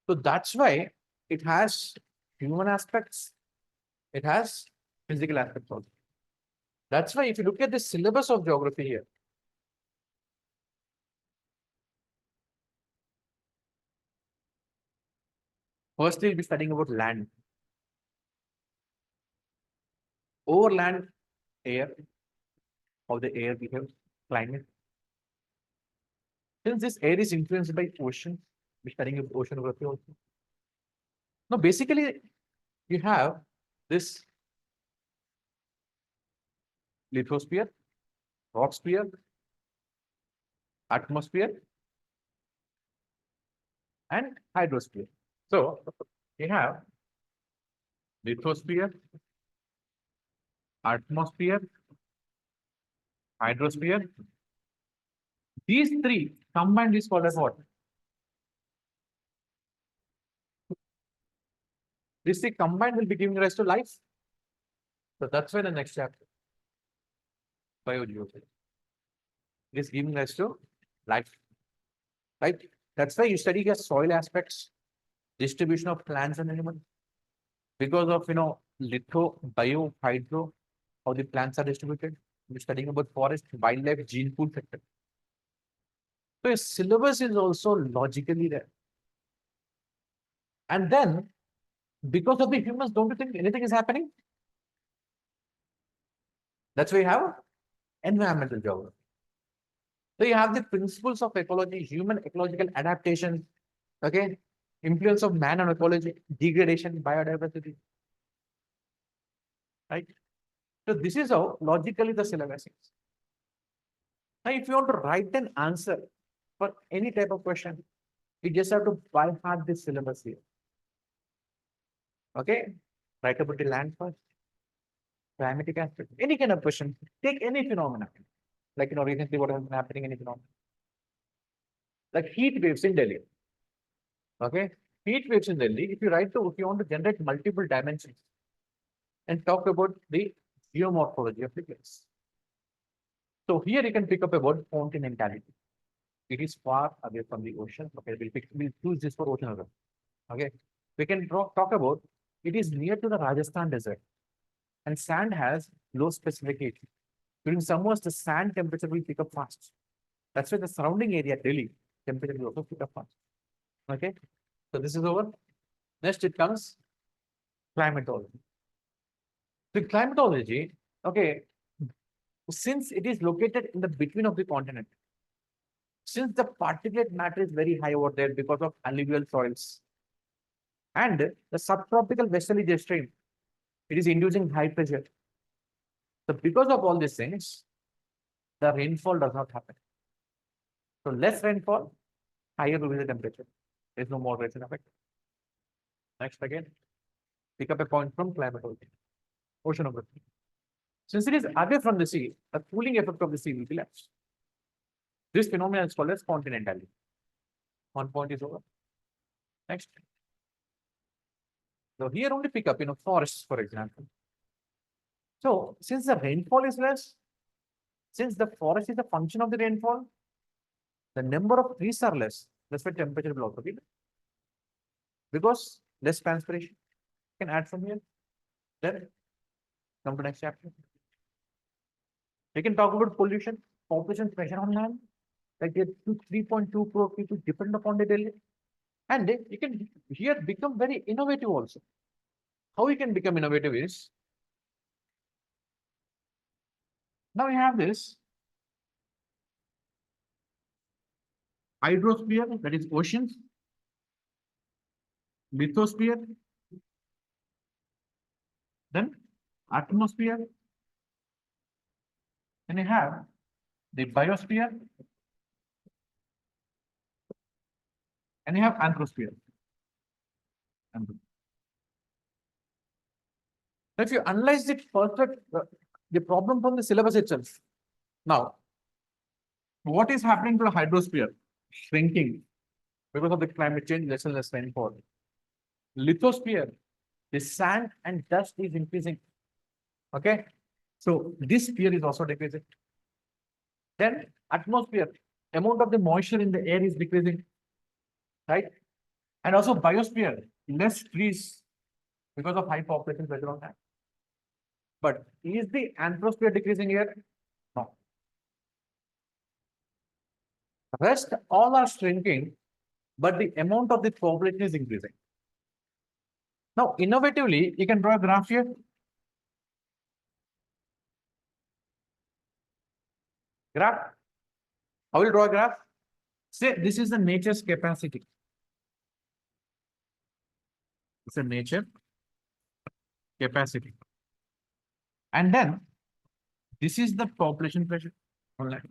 Speaker 1: So that's why it has human aspects, it has physical aspects also. That's why if you look at the syllabus of geography here, first we'll be studying about land, over land, air, how the air behaves, climate. Since this air is influenced by ocean, we're studying about oceanography also. Now, basically, you have this lithosphere, rock sphere, atmosphere, and hydrosphere. So you have lithosphere, atmosphere, hydrosphere. These three combined is called as what? These three combined will be giving rise to life. So that's why the next chapter, biogeography, is giving rise to life. Right? That's why you study your soil aspects, distribution of plants and animals. Because of litho, bio, hydro, how the plants are distributed. We're studying about forest, wildlife, gene pool sector. So a syllabus is also logically there. And then, because of the humans, don't you think anything is happening? That's why you have environmental geography. So you have the principles of ecology, human ecological adaptation, okay, influence of man on ecology, degradation, biodiversity, right? So this is how logically the syllabus is. Now, if you want to write an answer for any type of question, you just have to by heart this syllabus here. Okay, write about the land first, climatic aspect, any kind of question, take any phenomena, like recently what has been happening, any phenomena, like heat waves in Delhi. Okay, heat waves in Delhi. If you want to generate multiple dimensions and talk about the geomorphology of the place. So here you can pick up a word continentality. It is far away from the ocean. Okay, we'll choose this for oceanography. Okay, we can talk about it is near to the Rajasthan desert, and sand has low specific heat. During summers, the sand temperature will pick up fast. That's why the surrounding area, Delhi, temperature will also pick up fast. Okay, so this is over. Next, it comes climatology. The climatology, okay, since it is located in the between of the continent, since the particulate matter is very high over there because of alluvial soils, and the subtropical westerly jet stream, it is inducing high pressure. So because of all these things, the rainfall does not happen. So less rainfall, higher will be the temperature. There is no moderation effect. Next again, pick up a point from climatology, oceanography. Since it is away from the sea, the cooling effect of the sea will be less. This phenomenon is called as continentality. One point is over. Next. So here only pick up, forests, for example. So since the rainfall is less, since the forest is a function of the rainfall, the number of trees are less. That's why temperature will also be less. Because less transpiration. You can add from here. Then come to next chapter. We can talk about pollution, population pressure on land. Like 3.2 crore people depend upon the daily. And you can here become very innovative also. How you can become innovative is, now we have this hydrosphere, that is oceans, lithosphere, then atmosphere, then you have the biosphere, and you have anthrosphere. If you analyze the problem from the syllabus itself, now, what is happening to the hydrosphere? Shrinking because of the climate change, less and less rainfall. Lithosphere, the sand and dust is increasing. Okay, so this sphere is also decreasing. Then atmosphere, amount of the moisture in the air is decreasing, right? And also biosphere, less trees because of high population pressure on that. But is the anthroposphere decreasing here? No. Rest all are shrinking, but the amount of the population is increasing. Now, innovatively, you can draw a graph here. Graph. How will you draw a graph? Say this is the nature's capacity. It's a nature capacity. And then this is the population pressure online.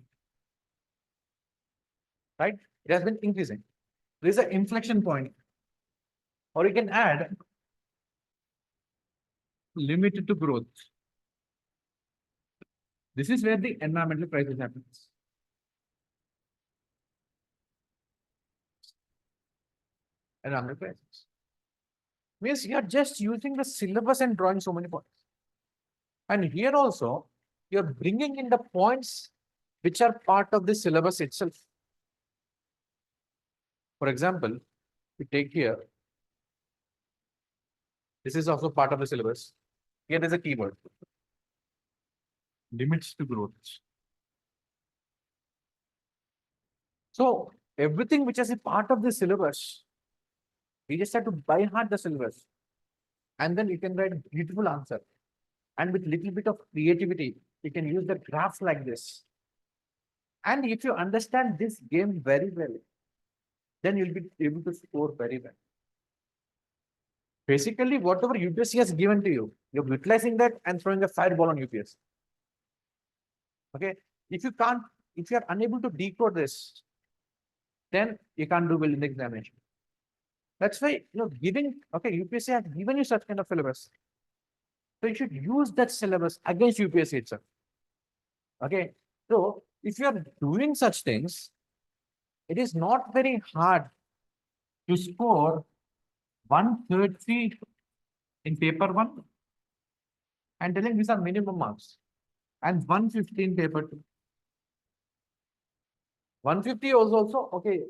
Speaker 1: Right? It has been increasing. There is an inflection point. Or you can add limit to growth. This is where the environmental crisis happens. Environmental crisis. Means you are just using the syllabus and drawing so many points. And here also, you're bringing in the points which are part of the syllabus itself. For example, we take here, this is also part of the syllabus. Here is a keyword. Limits to growth. So everything which is a part of the syllabus, we just have to by heart the syllabus. And then you can write a beautiful answer. And with little bit of creativity, you can use the graphs like this. And if you understand this game very well, then you'll be able to score very well. Basically, whatever UPSC has given to you, you're utilizing that and throwing a fireball on UPSC. Okay. If you are unable to decode this, then you can't do well in the examination. That's why, UPSC has given you such kind of syllabus. So you should use that syllabus against UPSC itself. Okay. So if you are doing such things, it is not very hard to score 130 in paper 1 and telling these are minimum marks and 150 in paper 2. 150 also okay.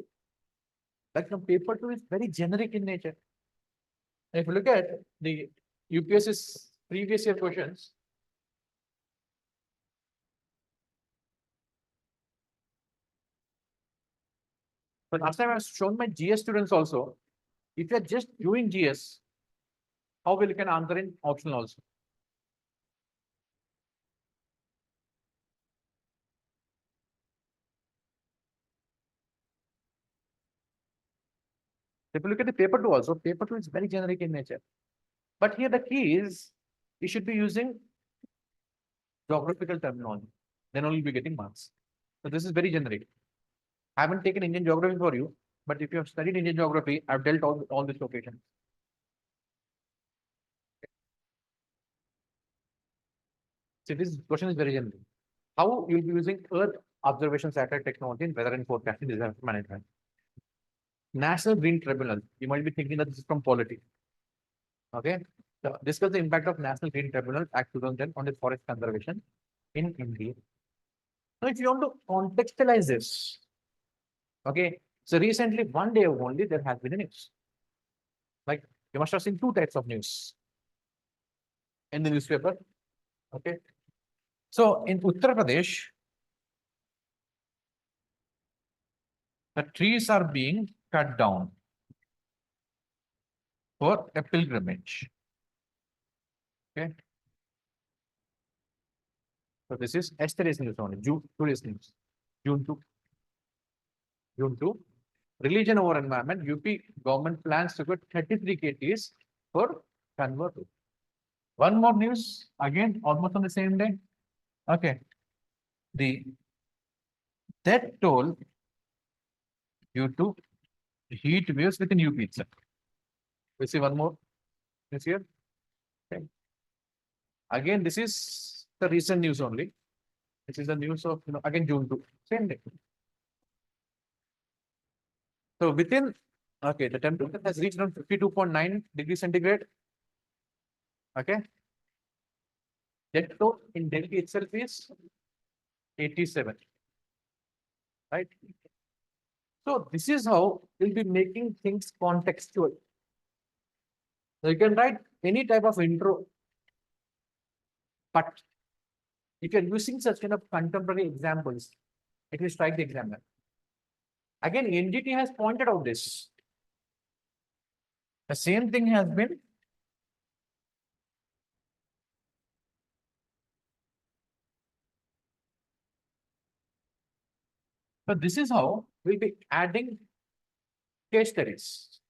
Speaker 1: Like paper 2 is very generic in nature. If you look at the UPSC's previous year questions, but last time I have shown my GS students also. If you are just doing GS, how will you can answer in optional also? If you look at the paper 2 also, paper 2 is very generic in nature. But here the key is you should be using geographical terminology. Then only be getting marks. So this is very generic. I haven't taken Indian geography for you, but if you have studied Indian geography, I've dealt all these locations. So this question is very generic. How you'll be using Earth observation satellite technology in weather and forecasting disaster management? National Green Tribunal. You might be thinking that this is from polity. Okay. So discuss the impact of National Green Tribunal Act 2010 on the forest conservation in India. Now, if you want to contextualize this, okay. So recently, one day only, there has been a news. Like you must have seen 2 types of news in the newspaper. Okay. So in Uttar Pradesh, the trees are being cut down for a pilgrimage. Okay. So this is yesterday's news only, today's news, June 2. June 2. Religion over environment, UP government plans to get 33 KTs for convert. One more news, again, almost on the same day. Okay. The death toll due to heat waves within UP itself. We see one more news here. Okay. Again, this is the recent news only. This is the news of, again, June 2, same day. So within, okay, the temperature has reached around 52.9 degrees centigrade. Okay. Death toll in Delhi itself is 87. Right. So this is how we'll be making things contextual. So you can write any type of intro, but if you're using such kind of contemporary examples, it will strike the examiner. Again, NGT has pointed out this. The same thing has been so this is how we'll be adding case studies.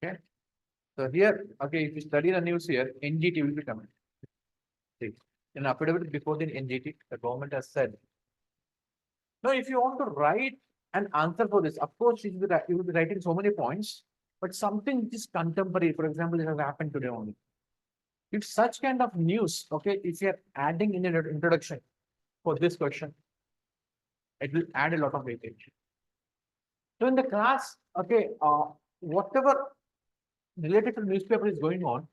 Speaker 1: Okay. So here, okay, if you study the news here, NGT will be coming. See, in affidavit before the NGT, the government has said. Now, if you want to write an answer for this, of course, you will be writing so many points, but something which is contemporary, for example, it has happened today only. If such kind of news, okay, if you are adding in an introduction for this question, it will add a lot of weightage. So in the class, okay, whatever related to newspaper is going on,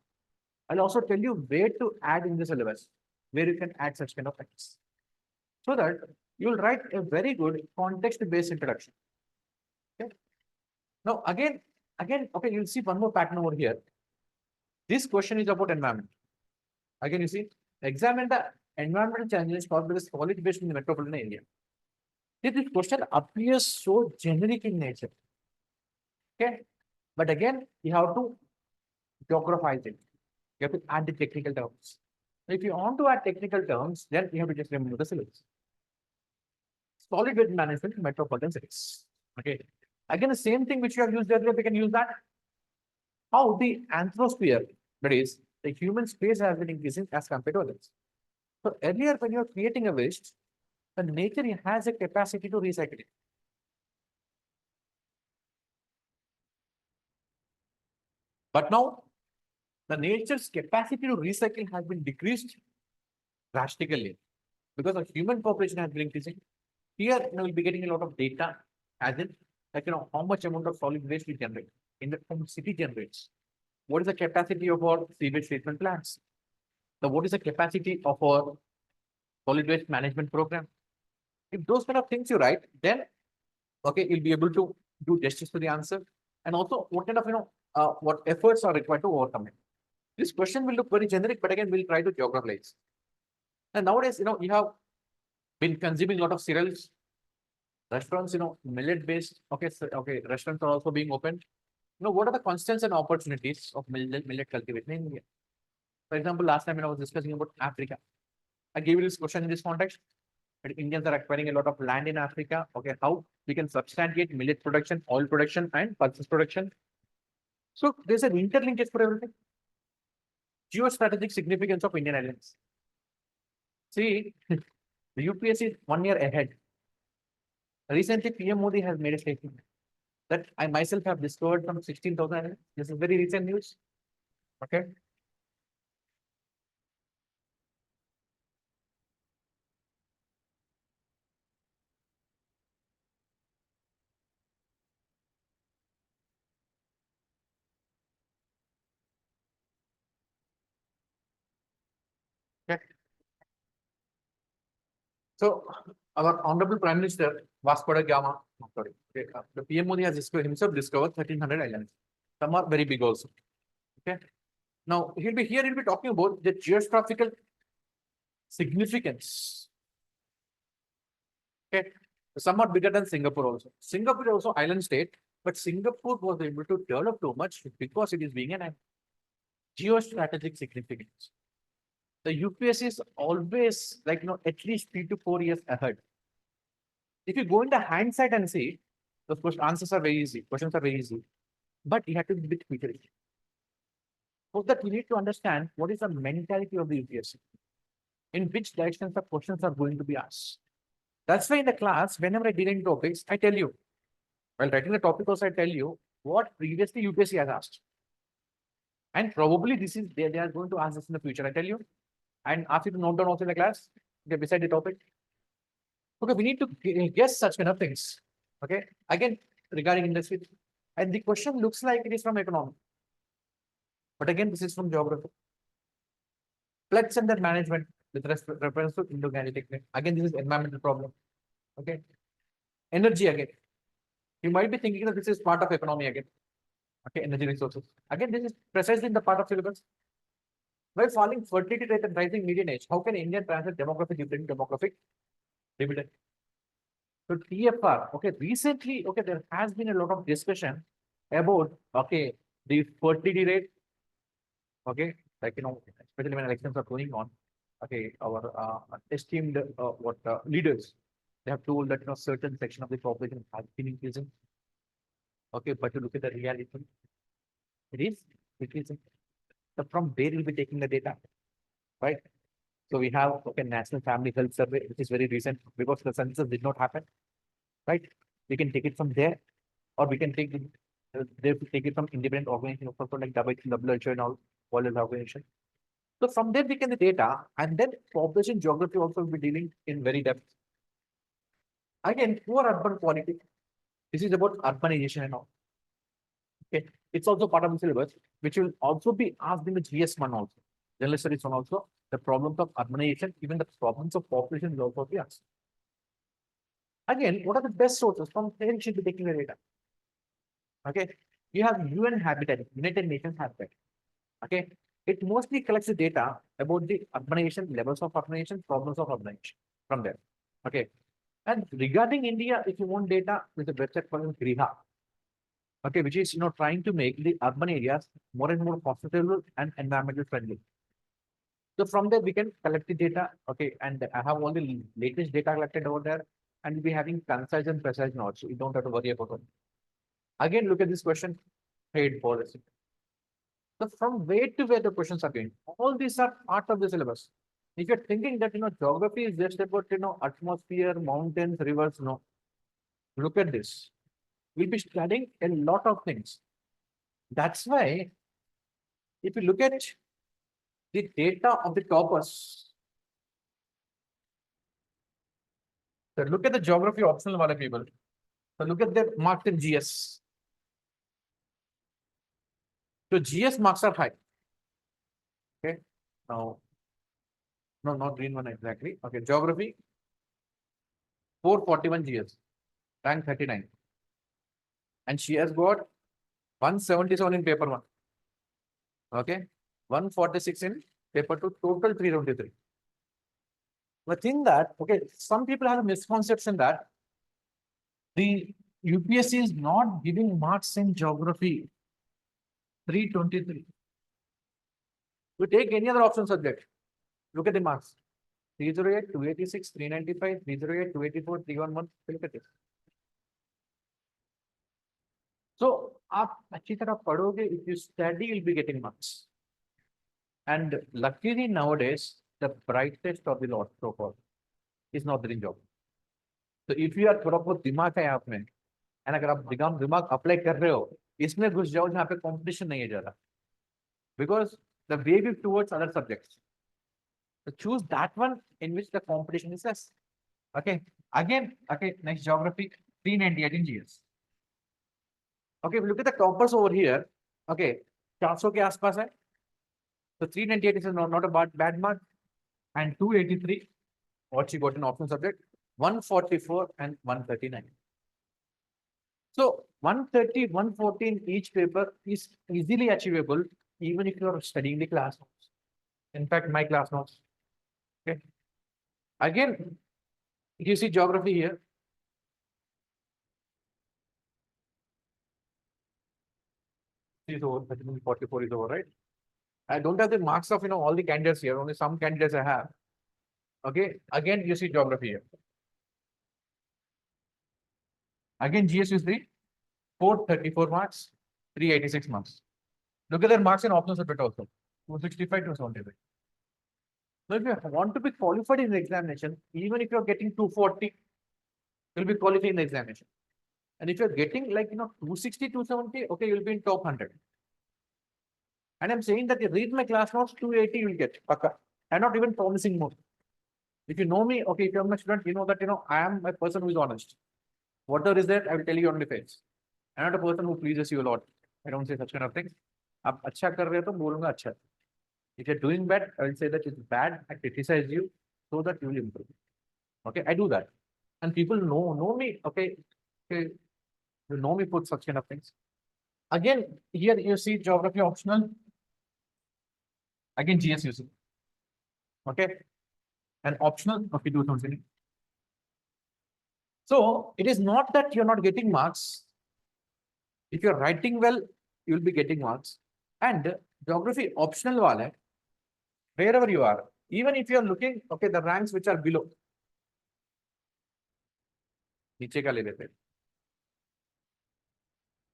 Speaker 1: I'll also tell you where to add in the syllabus, where you can add such kind of facts. So that you'll write a very good context-based introduction. Okay. Now again, okay, you'll see one more pattern over here. This question is about environment. Again, you see, examine the environmental challenges caused by the solid waste in the metropolitan area. This question appears so generic in nature. Okay, but again, you have to geographize it. You have to add the technical terms. If you want to add technical terms, then you have to just remember the syllabus. Solid waste management in metropolitan cities. Okay. Again, the same thing which you have used earlier, we can use that. How the anthrosphere, that is, the human space has been increasing as compared to others. So earlier, when you're creating a waste, the nature has a capacity to recycle it. But now, the nature's capacity to recycle has been decreased drastically because the human population has been increasing. Here, we'll be getting a lot of data, as in, like, how much amount of solid waste we generate in the city generates. What is the capacity of our sewage treatment plants? So what is the capacity of our solid waste management program? If those kind of things you write, then okay, you'll be able to do justice to the answer. And also what kind of what efforts are required to overcome it. This question will look very generic, but again, we'll try to geographize. And nowadays, you have been consuming a lot of cereals. Restaurants, millet based. Okay, so, okay, restaurants are also being opened. What are the constants and opportunities of millet cultivation in India? For example, last time when I was discussing about Africa, I gave you this question in this context. But Indians are acquiring a lot of land in Africa. Okay, how we can substantiate millet production, oil production, and pulses production. So there's an interlinkage for everything. Geostrategic significance of Indian islands. See, the UPSC is 1 year ahead. Recently, PM Modi has made a statement that I myself have discovered from 16,000 islands. This is very recent news. Okay. Okay. So our Honorable Prime Minister Vasco da Gama, sorry, okay, the PM Modi has himself discovered 1,300 islands. Some are very big also. Okay. Now he'll be talking about the geographical significance. Okay. Some are bigger than Singapore also. Singapore is also island state, but Singapore was able to develop too much because it is being an geostrategic significance. The UPSC is always like at least 3 to 4 years ahead. If you go in the hindsight and see, the answers are very easy, questions are very easy, but you have to be a bit futuristic. So that we need to understand what is the mentality of the UPSC, in which directions the questions are going to be asked. That's why in the class, whenever I deal in topics, I tell you, while writing the topic also, I tell you what previously UPSC has asked. And probably this is they are going to ask this in the future, I tell you. And ask you to note down also in the class, okay, beside the topic. Okay, we need to guess such kind of things. Okay, again, regarding industry. And the question looks like it is from economics. But again, this is from geography. Floods and their management with reference to Indo-Gangetic. Again, this is environmental problem. Okay. Energy again. You might be thinking that this is part of economy again. Okay, energy resources. Again, this is precisely in the part of syllabus. By falling fertility rate and rising median age, how can India translate demographic dividend demographic dividend? So TFR, okay, recently, okay, there has been a lot of discussion about, okay, the fertility rate, okay, like, especially when elections are going on, okay, our esteemed leaders, they have told that, certain section of the population has been increasing. Okay, but to look at the reality, it is increasing. So from where will be taking the data, right? So we have, okay, National Family Health Survey, which is very recent because the census did not happen, right? We can take it from there, or we can take it from independent organization, like WHO and all, World Health Organization. So from there we can the data, and then population geography also will be dealing in very depth. Again, poor urban quality. This is about urbanization and all. Okay, it's also part of the syllabus, which will also be asked in the GS1 also. General studies one also. The problems of urbanization, even the problems of population will also be asked. Again, what are the best sources from where you should be taking the data? Okay, you have UN Habitat, United Nations Habitat. Okay, it mostly collects the data about the urbanization, levels of urbanization, problems of urbanization from there. Okay, and regarding India, if you want data, there's a website called Griha. Okay, which is trying to make the urban areas more and more hospitable and environmental friendly. So from there we can collect the data. Okay, and I have all the latest data collected over there, and we'll be having concise and precise notes. So you don't have to worry about it. Again, look at this question, trade policy. So from where to where the questions are going, all these are part of the syllabus. If you're thinking that geography is just about atmosphere, mountains, rivers, no. Look at this. We'll be studying a lot of things. That's why, if you look at the data of the toppers, so look at the geography optional wale people. So look at their marks in GS. So GS marks are high. Okay. Now, no, not green one exactly. Okay, geography 441 GS, rank 39. And she has got 177 in paper 1. Okay, 146 in paper 2, total 323. But in that, okay, some people have a misconception that the UPSC is not giving marks in geography. 323. We take any other option subject. Look at the marks. 308, 286, 395, 308, 284, 311. Look at this. So, आप अच्छी तरह पढ़ोगे, if you study, you'll be getting marks. And luckily nowadays, the brightest of the lot so far is not there in job. So if you are थोड़ा बहुत दिमाग है आप में, and अगर आप दिमाग अप्लाई कर रहे हो, इसमें घुस जाओ जहाँ पे competition नहीं है ज़्यादा, because the way we towards other subjects. So choose that one in which the competition is less. Okay, again, okay, next geography, 398 in GS. Okay, look at the toppers over here. Okay, 400 के आसपास है. So 398 is not a bad mark, and 283, what she got in option subject, 144 and 139. So 130, 114 each paper is easily achievable even if you are studying the class notes. In fact, my class notes. Okay. Again, you see geography here. Is over, 44 is over, right? I don't have the marks of all the candidates here, only some candidates I have. Okay, again you see geography here. Again, GS is the 434 marks, 386 marks. Look at their marks in optional subject also, 265 to 75. So if you want to be qualified in the examination, even if you're getting 240, you'll be qualified in the examination. And if you're getting like 260, 270, okay, you'll be in top 100. And I'm saying that you read my class notes, 280 you'll get. Paka. I'm not even promising more. If you know me, okay, if you're my student, you know that I am a person who is honest. Whatever is there, I will tell you on the face. I'm not a person who pleases you a lot. I don't say such kind of things. आप अच्छा कर रहे हो तो बोलूंगा अच्छा. If you're doing bad, I will say that it's bad. I criticize you so that you will improve. Okay, I do that. And people know me. Okay, okay, you know me for such kind of things. Again, here you see geography optional. Again, GS you see. Okay, and optional. Okay, do something. So it is not that you're not getting marks. If you're writing well, you'll be getting marks. And geography optional wale, wherever you are, even if you're looking, okay, the ranks which are below. नीचे का ले लेते हैं.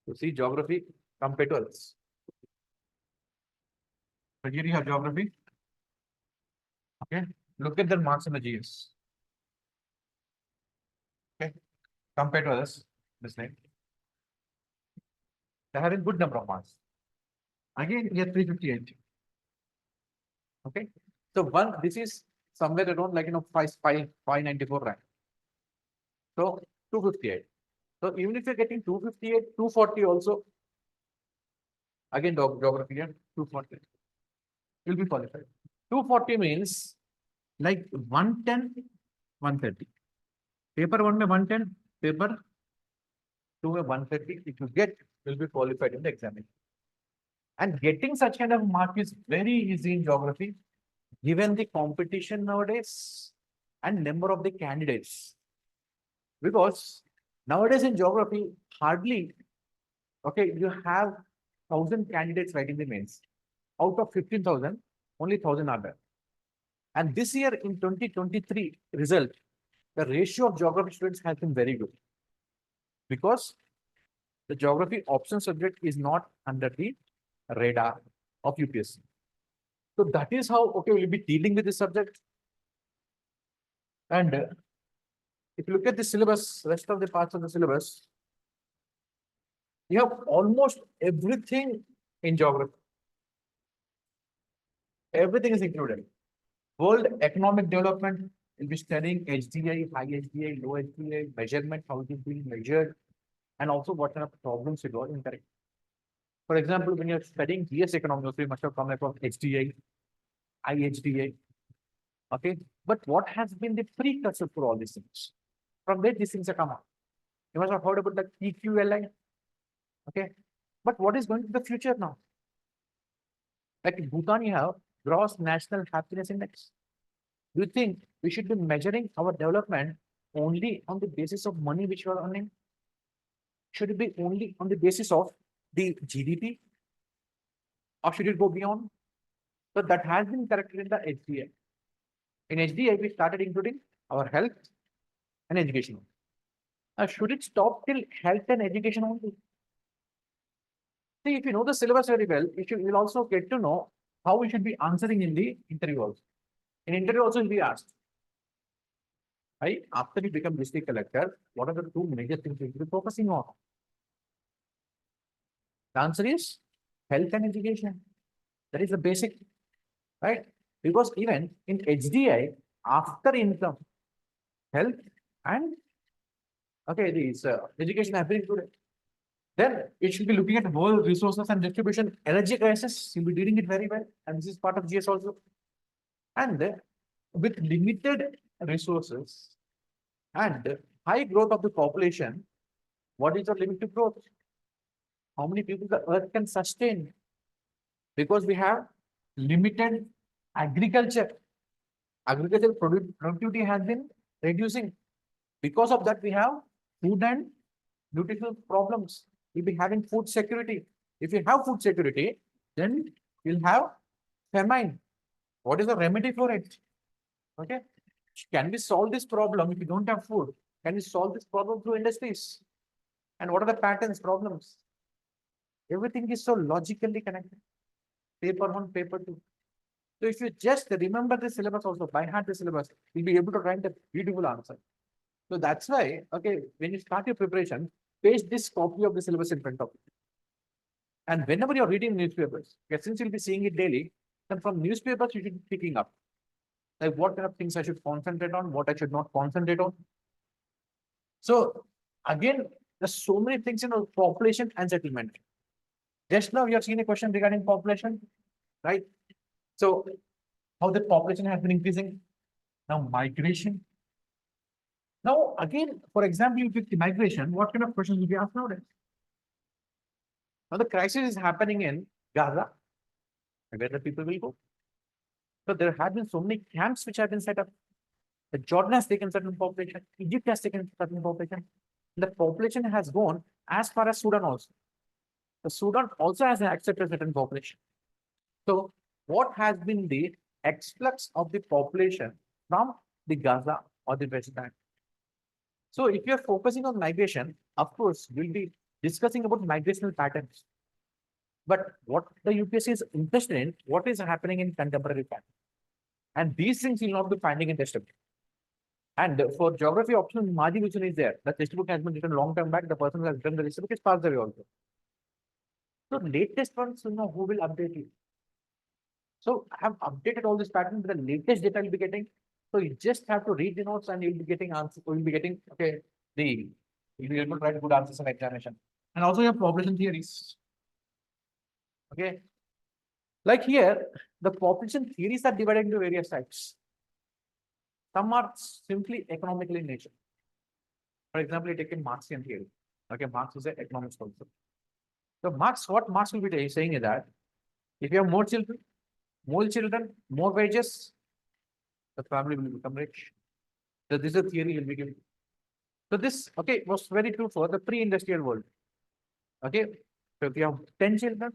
Speaker 1: So see geography compared to others. So here you have geography. Okay, look at the marks in the GS. Okay, compared to others, this name. They have a good number of marks. Again, here 358. Okay, so this is somewhere around like 594 rank. So 258. So even if you're getting 258, 240 also, again geography here 240, you'll be qualified. 240 means like 110, 130. Paper 1 में 110, paper 2 में 130. If you get, you'll be qualified in the examination. And getting such kind of mark is very easy in geography, given the competition nowadays and number of the candidates. Because nowadays in geography, hardly, okay, you have 1,000 candidates writing the mains. Out of 15,000, only 1,000 are there. And this year in 2023 result, the ratio of geography students has been very good. Because the geography option subject is not under the radar of UPSC. So that is how, okay, we'll be dealing with this subject. And if you look at the syllabus, rest of the parts of the syllabus, you have almost everything in geography. Everything is included. World economic development, will be studying HDI, high HDI, low HDI, measurement, how it is being measured, and also what kind of problems you got in correct. For example, when you're studying GS economics, you must have come across HDI, IHDA. Okay, but what has been the precursor for all these things? From where these things are come out? You must have heard about the TQLI. Okay, but what is going to be the future now? Like in Bhutan, you have Gross National Happiness Index. Do you think we should be measuring our development only on the basis of money which we are earning? Should it be only on the basis of the GDP? Or should it go beyond? So that has been corrected in the HDI. In HDI, we started including our health and education. Now, should it stop till health and education only? See, if you know the syllabus very well, you will also get to know how we should be answering in the interview also. In interview also will be asked, right? After you become district collector, what are the two major things you should be focusing on? The answer is health and education. That is the basic, right? Because even in HDI, after income, health and okay, these education have been included. Then it should be looking at world resources and distribution, energy crisis. You'll be reading it very well, and this is part of GS also. And with limited resources and high growth of the population, what is the limit to growth? How many people the earth can sustain? Because we have limited agriculture. Agricultural productivity has been reducing. Because of that, we have food and nutritional problems. We'll be having food security. If you have food security, then you'll have famine. What is the remedy for it? Okay. Can we solve this problem if you don't have food? Can we solve this problem through industries? And what are the patterns, problems? Everything is so logically connected. Paper 1, paper 2. So if you just remember the syllabus also, by heart the syllabus, you'll be able to write a beautiful answer. So that's why, okay, when you start your preparation, paste this copy of the syllabus in front of you. And whenever you're reading newspapers, since you'll be seeing it daily, then from newspapers you should be picking up. Like what kind of things I should concentrate on, what I should not concentrate on. So again, there's so many things in population and settlement. Just now we have seen a question regarding population, right? So how the population has been increasing. Now migration. Now, again, for example, you take the migration, what kind of questions will be asked nowadays? Now, the crisis is happening in Gaza, where the people will go. So there have been so many camps which have been set up. The Jordan has taken certain population, Egypt has taken certain population. The population has gone as far as Sudan also. The Sudan also has accepted certain population. So what has been the exflux of the population from the Gaza or the West Bank? So if you're focusing on migration, of course, we'll be discussing about migrational patterns. But what the UPSC is interested in, what is happening in contemporary time. And these things you'll not be finding in textbook. And for geography option, margin which is there. The textbook has been written long time back. The person who has written the textbook is passed away also. So latest ones, who will update you. So I have updated all this pattern with the latest data you'll be getting. So you just have to read the notes and you'll be getting answers. You'll be getting, you'll be able to write good answers in examination. And also your population theories. Okay. Like here, the population theories are divided into various types. Some are simply economical in nature. For example, you take a Marxian theory. Okay, Marx is an economist also. So what Marx will be saying is that if you have more children, more wages, the family will become rich. So this is a theory will be given. So this, was very true for the pre-industrial world. Okay, so if you have 10 children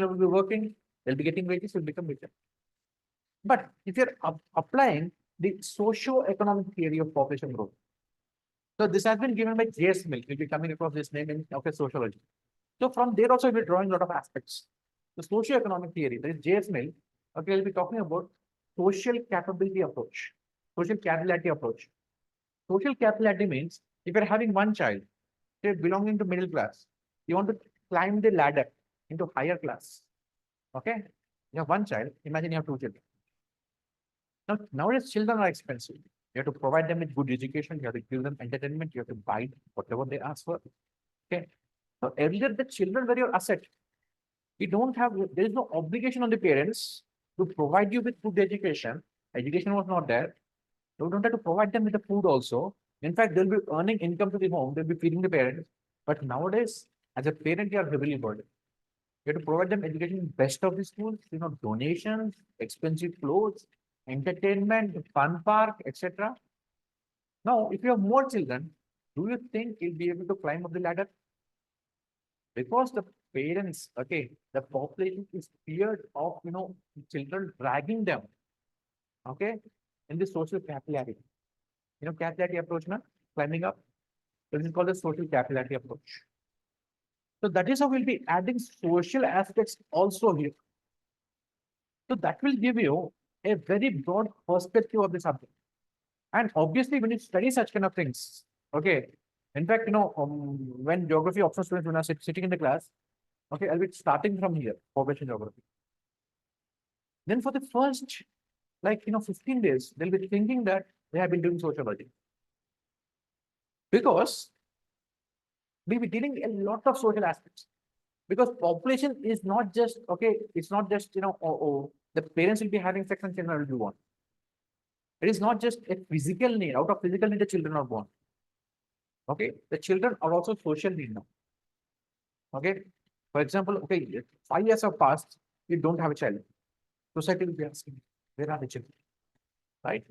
Speaker 1: will be working, they'll be getting wages, will become richer. But if you're applying the socio-economic theory of population growth, so this has been given by J.S. Mill. We'll be coming across this name in sociology. So from there also we'll be drawing a lot of aspects. The socio-economic theory, there is J.S. Mill. Okay, we'll be talking about social capability approach. Social capillarity approach. Social capillarity means if you're having one child, say belonging to middle class, you want to climb the ladder into higher class. Okay, you have one child. Imagine you have two children. Now nowadays children are expensive. You have to provide them with good education. You have to give them entertainment. You have to buy whatever they ask for. Okay. So earlier the children were your asset. You don't have, there is no obligation on the parents to provide you with good education. Education was not there. You don't have to provide them with the food also. In fact, they'll be earning income to the home. They'll be feeding the parents. But nowadays, as a parent, you are heavily burdened. You have to provide them education best of the schools, donations, expensive clothes, entertainment, fun park, etc. Now, if you have more children, do you think you'll be able to climb up the ladder? Because the parents, the population is feared of, children dragging them, in the social capillarity. Capillarity approach, climbing up. This is called the social capillarity approach. So that is how we'll be adding social aspects also here. So that will give you a very broad perspective of the subject. And obviously, when you study such kind of things, in fact, when geography optional students, when I sitting in the class, I'll be starting from here, population geography. Then for the first, 15 days, they'll be thinking that they have been doing sociology. Because we'll be dealing a lot of social aspects. Because population is not just, it's not just, the parents will be having sex and children will be born. It is not just a physical need. Out of physical need, the children are born. The children are also social need now. For example, 5 years have passed, you don't have a child. Society will be asking, where are the children? Right?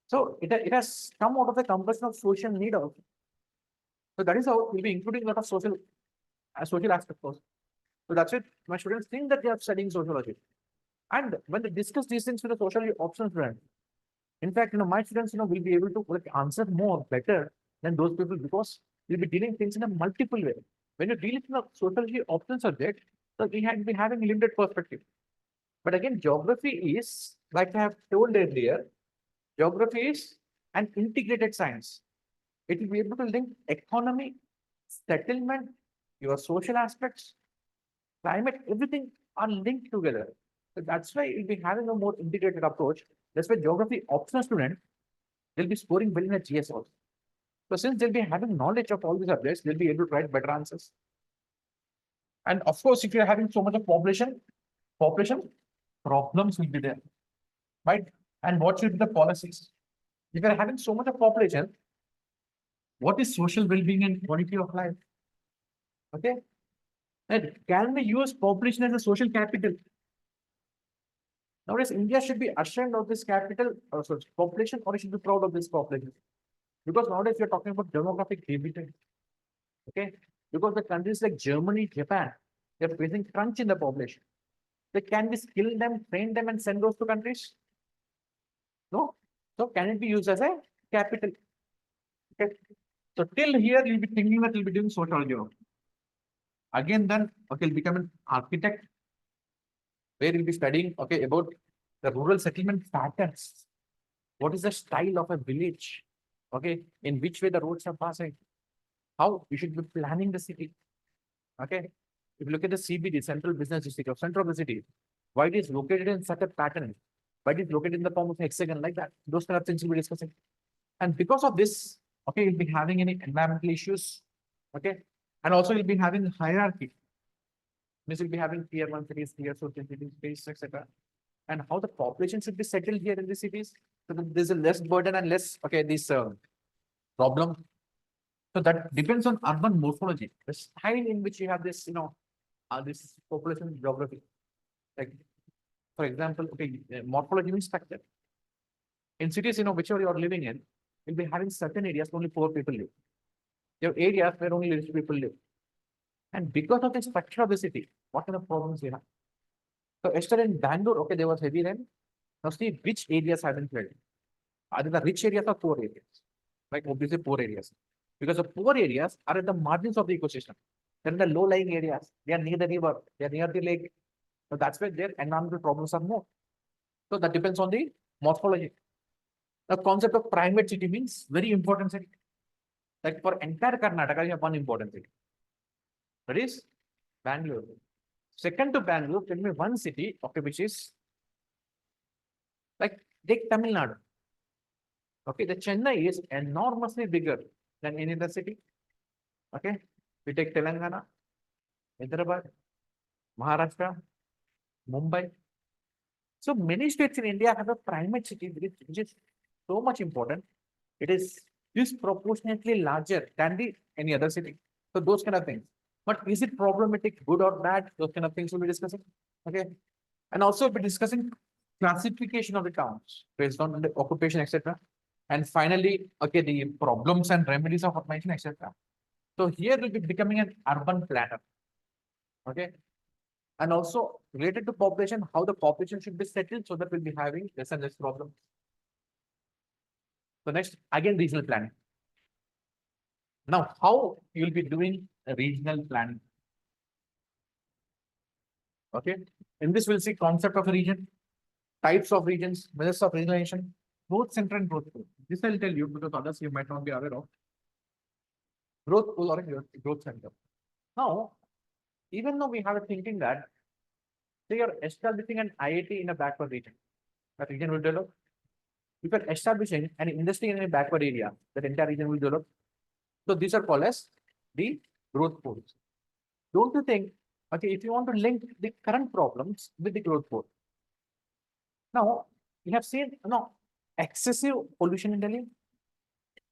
Speaker 1: So it has come out of the combustion of social need also. So that is how we'll be including a lot of social aspects also. So that's it. My students think that they are studying sociology. And when they discuss these things with the sociology option student, in fact, my students, will be able to answer more better than those people because we'll be dealing things in a multiple way. When you deal with a sociology option subject, so we have been having limited perspective. But again, geography is, like I have told earlier, geography is an integrated science. It will be able to link economy, settlement, your social aspects, climate, everything are linked together. So that's why you'll be having a more integrated approach. That's why geography optional student, they'll be scoring well in a GS also. So since they'll be having knowledge of all these subjects, they'll be able to write better answers. And of course, if you're having so much of population problems will be there, right? And what should be the policies? If you're having so much of population, What is social well-being and quality of life? Okay. And can we use population as a social capital? Nowadays, India should be ashamed of this capital, sorry, population, or it should be proud of this population. Because nowadays we are talking about demographic dividend. Okay. Because the countries like Germany, Japan, they're facing crunch in the population. They can we skill them, train them, and send those to countries? No. So can it be used as a capital? Okay. So till here, you'll be thinking that you'll be doing sociology. Again, then, okay, you'll become an architect where you'll be studying, okay, about the rural settlement patterns. What is the style of a village? Okay, in which way the roads are passing? How you should be planning the city. Okay, if you look at the CBD, Central Business District, or center of the city, why it is located in such a pattern? Why it is located in the form of hexagon like that? Those kind of things we'll be discussing. And because of this, okay, you'll be having any environmental issues. Okay, and also you'll be having hierarchy. Means you'll be having tier one cities, tier two cities, space, etc. And how the population should be settled here in the cities. So that there's a less burden and less, okay, this problem. So that depends on urban morphology, the style in which you have this, this population geography. Like, for example, okay, morphology means structure. In cities, whichever you are living in, you'll be having certain areas where only poor people live. You have areas where only rich people live. And because of the structure of the city, what kind of problems you have? So yesterday in Bangalore, okay, there was heavy rain. Now see which areas have been flooded. Are they the rich areas or poor areas? Like obviously poor areas. Because the poor areas are at the margins of the ecosystem. They're in the low-lying areas. They are near the river. They are near the lake. So that's where their environmental problems are more. So that depends on the morphology. The concept of primate city means very important city. Like for entire Karnataka, you have one important city. That is Bangalore. Second to Bangalore, tell me one city, okay, which is like take Tamil Nadu. Okay, the Chennai is enormously bigger than any other city. Okay, we take Telangana, Hyderabad, Maharashtra, Mumbai. So many states in India have a primate city which is so much important. It is disproportionately larger than the any other city. So those kind of things. But is it problematic, good or bad? Those kind of things we'll be discussing. Okay. And also we'll be discussing classification of the towns based on the occupation, etc. And finally, okay, the problems and remedies of urbanization, etc. So here we'll be becoming an urban planner. Okay. And also related to population, how the population should be settled so that we'll be having less and less problems. So next, again, regional planning. Now, how you'll be doing a regional planning? Okay. In this, we'll see concept of a region, types of regions, measures of regionalization, growth center and growth pool. This I'll tell you because others you might not be aware of. Growth pool or a growth center. Now, even though we have a thinking that say you're establishing an IIT in a backward region, that region will develop. If you're establishing an industry in a backward area, that entire region will develop. So these are called as the growth pools. Don't you think, okay, if you want to link the current problems with the growth pool. Now, you have seen, excessive pollution in Delhi.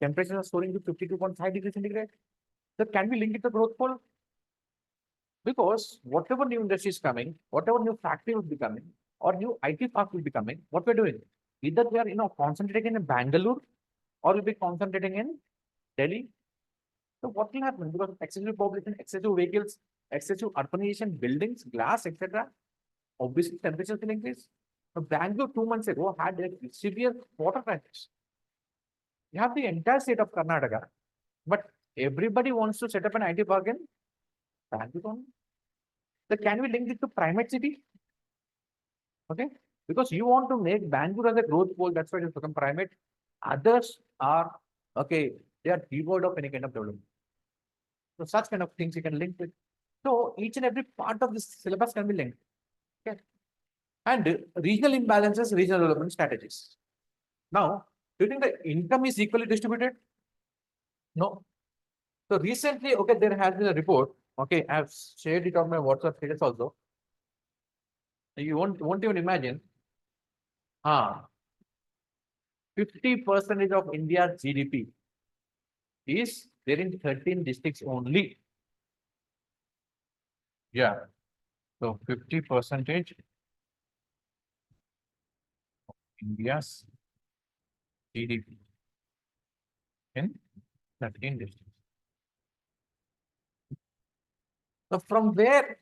Speaker 1: Temperatures are soaring to 52.5 degrees centigrade. So can we link it to growth pool? Because whatever new industry is coming, whatever new factory will be coming, or new IT park will be coming, what we're doing, either we are concentrating in Bangalore or we'll be concentrating in Delhi. So what will happen? Because of excessive population, excessive vehicles, excessive urbanization, buildings, glass, etc. Obviously, temperatures will increase. So Bangalore 2 months ago had a severe water crisis. You have the entire state of Karnataka, but everybody wants to set up an IT park in Bangalore. So can we link it to primate city? Okay, because you want to make Bangalore as a growth pole, that's why it's become primate. Others are okay, they are devoid of any kind of development. So such kind of things you can link with. So each and every part of this syllabus can be linked. Okay. And regional imbalances, regional development strategies. Now, do you think the income is equally distributed? No. So recently, okay, there has been a report. Okay, I've shared it on my WhatsApp status also. You won't even imagine. 50% of India's GDP is there in 13 districts only. Yeah. So 50% India's GDP in 13 districts. So from where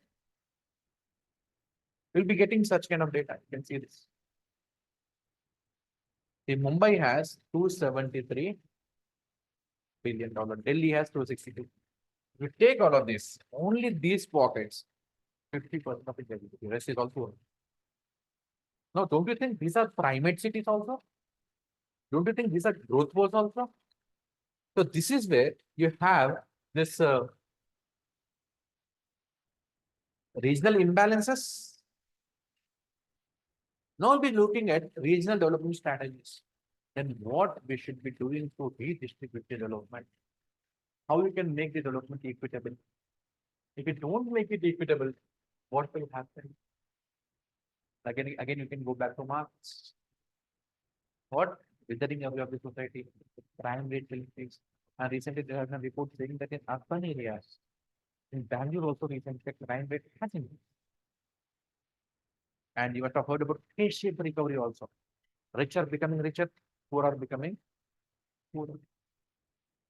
Speaker 1: we'll be getting such kind of data? You can see this. See, Mumbai has $273 billion. Delhi has 262. If you take all of this, only these pockets, 50% of India GDP. The rest is also. Now, don't you think these are primate cities also? Don't you think these are growth poles also? So this is where you have this regional imbalances. Now we'll be looking at regional development strategies. Then what we should be doing to redistribute the development. How you can make the development equitable. If you don't make it equitable, what will happen? Again, you can go back to Marx. What? Withering away of the society, crime rate will increase. And recently there has been a report saying that in urban areas, in Bangalore also recently, the crime rate has increased. And you must have heard about K-shaped recovery also. Rich are becoming richer, poor are becoming poorer.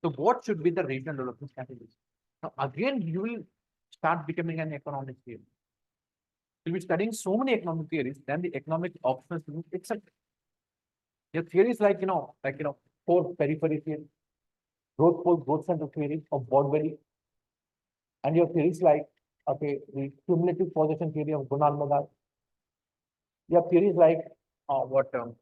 Speaker 1: So what should be the regional development strategies? Now again, you will start becoming an economic theory. You'll be studying so many economic theories, then the economic options will be accepted. Your theories like, core periphery theory, growth pole, growth center theory of Bodbury, and your theories like, okay, the cumulative position theory of Gunal Madar. Your theories like, what term?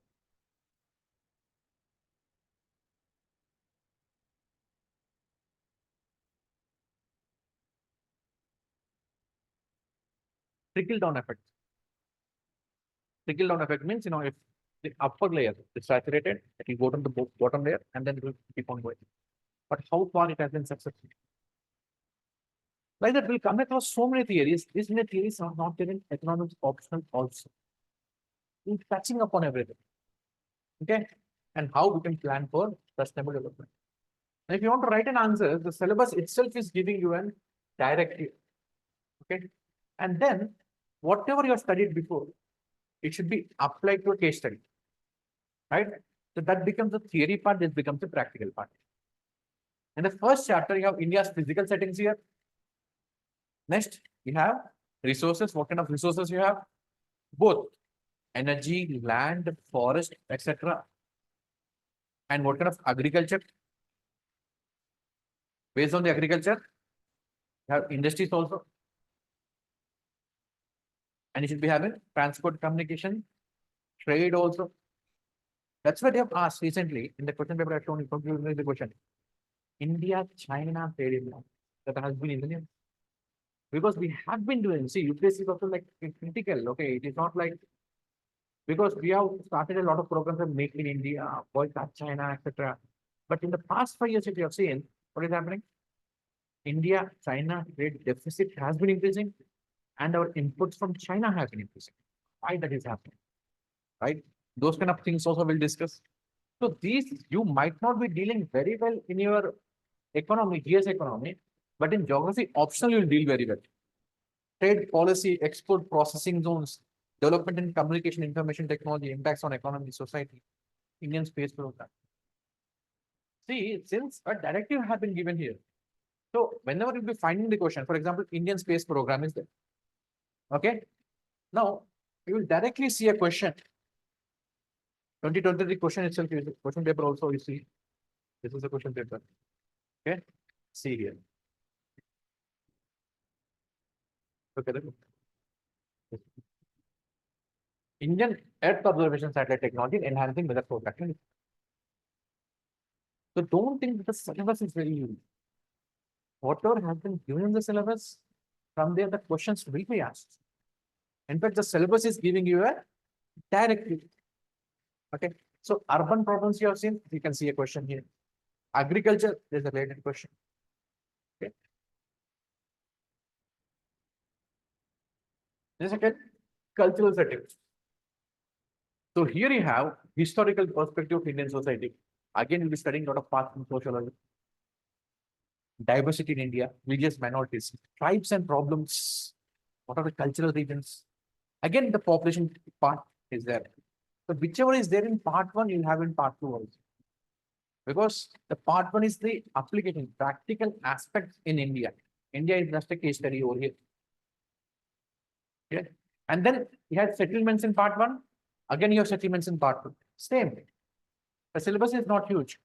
Speaker 1: Trickle down effect. Trickle down effect means, if the upper layer is saturated, it will go to the bottom layer and then it will keep on going. But how far it has been successful? Like that, we'll come across so many theories. These many theories are not there in economics optional also. We're touching upon everything. Okay. And how we can plan for sustainable development. And if you want to write an answer, the syllabus itself is giving you an directive. Okay. And then whatever you have studied before, it should be applied to a case study. Right? So that becomes the theory part, this becomes the practical part. In the first chapter, you have India's physical settings here. Next, you have resources. What kind of resources you have? Both energy, land, forest, etc. And what kind of agriculture? Based on the agriculture, you have industries also. And you should be having transport, communication, trade also. That's what they have asked recently in the question paper. I've shown you the question. India, China trade that has been in the news. Because we have been doing, see, UPSC is also like critical. Okay, it is not like, because we have started a lot of programs of Make in India, Boycott China, etc. But in the past 5 years, if you have seen, what is happening? India, China trade deficit has been increasing and our inputs from China have been increasing. Why that is happening? Right? Those kind of things also we'll discuss. So these, you might not be dealing very well in your economy, GS economy, but in geography optional, you'll deal very well. Trade policy, export processing zones, development in communication, information technology, impacts on economy, society, Indian space program. See, since a directive has been given here, so whenever you'll be finding the question, for example, Indian space program is there. Okay. Now, you will directly see a question. 2023 question itself is a question paper also, you see. This is a question paper. Okay. See here. Okay. Indian Earth Observation Satellite Technology enhancing weather forecasting. So don't think that the syllabus is very easy. Whatever has been given in the syllabus, from there the questions will be asked. In fact, the syllabus is giving you a directive. Okay. So urban problems you have seen, you can see a question here. Agriculture, there's a related question. Okay. This again, cultural settings. So here you have historical perspective of Indian society. Again, you'll be studying a lot of past and sociology. diversity in India, religious minorities, tribes and problems, what are the cultural regions? Again, the population part is there. So whichever is there in part one, you'll have in part two also. Because the part one is the application, practical aspects in India. India is just a case study over here. Okay. And then you have settlements in part one. Again, you have settlements in part two. Same. The syllabus is not huge.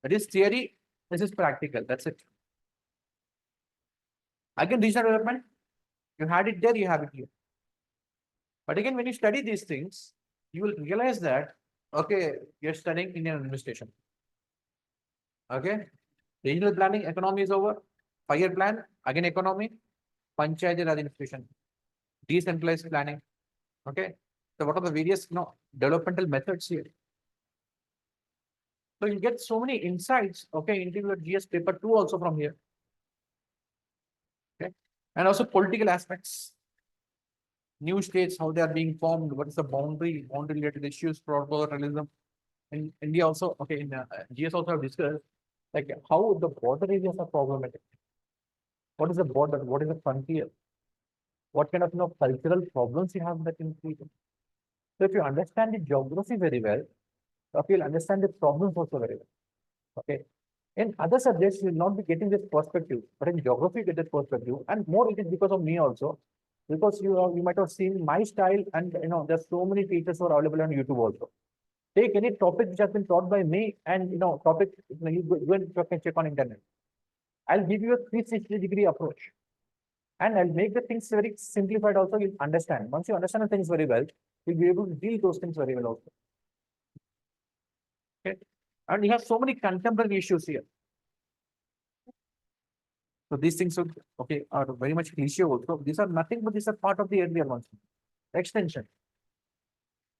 Speaker 1: That is theory. This is practical. That's it. Again, regional development. You had it there, you have it here. But again, when you study these things, you will realize that, okay, you're studying Indian administration. Okay. Regional planning, economy is over. 5-year plan, again economy. Panchayat Raj institution. Decentralized planning. Okay. So what are the various developmental methods here? So you get so many insights, okay, into your GS paper 2 also from here. Okay. And also political aspects. New states, how they are being formed, what is the boundary related issues, federalism. In India also, okay, in GS also have discussed like how the border areas are problematic. What is the border? What is the frontier? What kind of cultural problems you have in that region? So if you understand the geography very well, okay, you'll understand the problems also very well. Okay. In other subjects, you will not be getting this perspective, but in geography, you get this perspective, and more it is because of me also, because you might have seen my style, and there's so many teachers who are available on YouTube also. Take any topic which has been taught by me, and topic you go and check on internet. I'll give you a 360-degree approach, and I'll make the things very simplified. Also, you'll understand. Once you understand the things very well, you'll be able to deal those things very well also. Okay, and we have so many contemporary issues here. So these things are very much cliche also. These are nothing, but these are part of the earlier ones. Extension.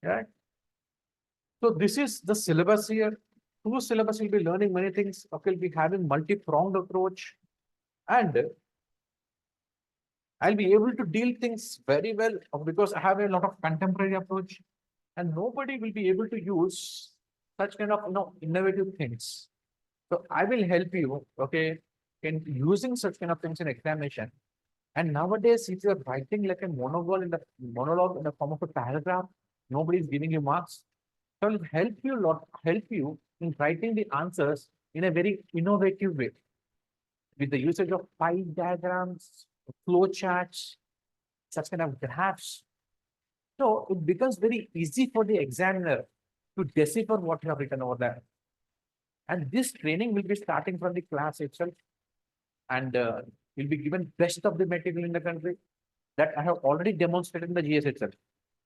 Speaker 1: Right? So this is the syllabus here. Through syllabus, you'll be learning many things. Okay, you'll be having multi-pronged approach. And I'll be able to deal things very well because I have a lot of contemporary approach. And nobody will be able to use such kind of innovative things. So I will help you, okay, in using such kind of things in examination. And nowadays, if you're writing like a monologue in the form of a paragraph, nobody is giving you marks. So it will help you in writing the answers in a very innovative way with the usage of pie diagrams, flow charts, such kind of graphs. So it becomes very easy for the examiner to decipher what you have written over there. And this training will be starting from the class itself, and will be given best of the material in the country that I have already demonstrated in the GS itself.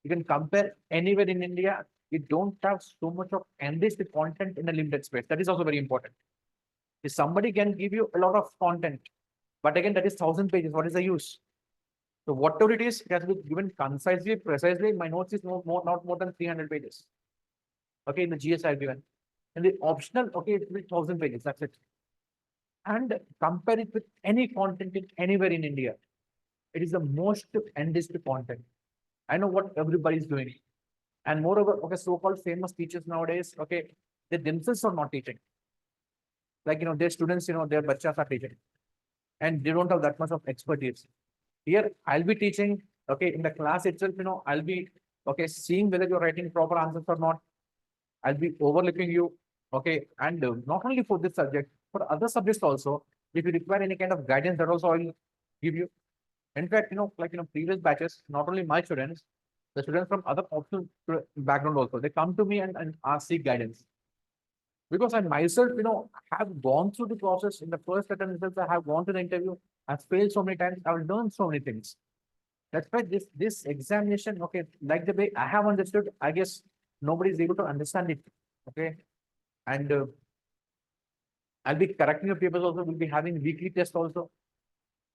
Speaker 1: You can compare anywhere in India. We don't have so much of enriched content in a limited space. That is also very important. If somebody can give you a lot of content, but again, that is 1,000 pages. What is the use? So whatever it is, it has to be given concisely, precisely. My notes is not more than 300 pages. Okay, in the GS I've given. And the optional, okay, it will be 1,000 pages. That's it. And compare it with any content anywhere in India. It is the most enriched content. I know what everybody is doing. And moreover, okay, so-called famous teachers nowadays, okay, they themselves are not teaching. Like, their students, their bachas are teaching. And they don't have that much of expertise. Here, I'll be teaching, okay, in the class itself, I'll be, okay, seeing whether you're writing proper answers or not. I'll be overlooking you, okay, and not only for this subject, for other subjects also. If you require any kind of guidance, that also I will give you. In fact, previous batches, not only my students, the students from other optional background also, they come to me and ask seek guidance. Because I myself, have gone through the process in the first attempt itself. I have gone to the interview. I've failed so many times. I've learned so many things. That's why this examination, okay, like the way I have understood, I guess nobody is able to understand it. Okay, and I'll be correcting your papers also. We'll be having weekly tests also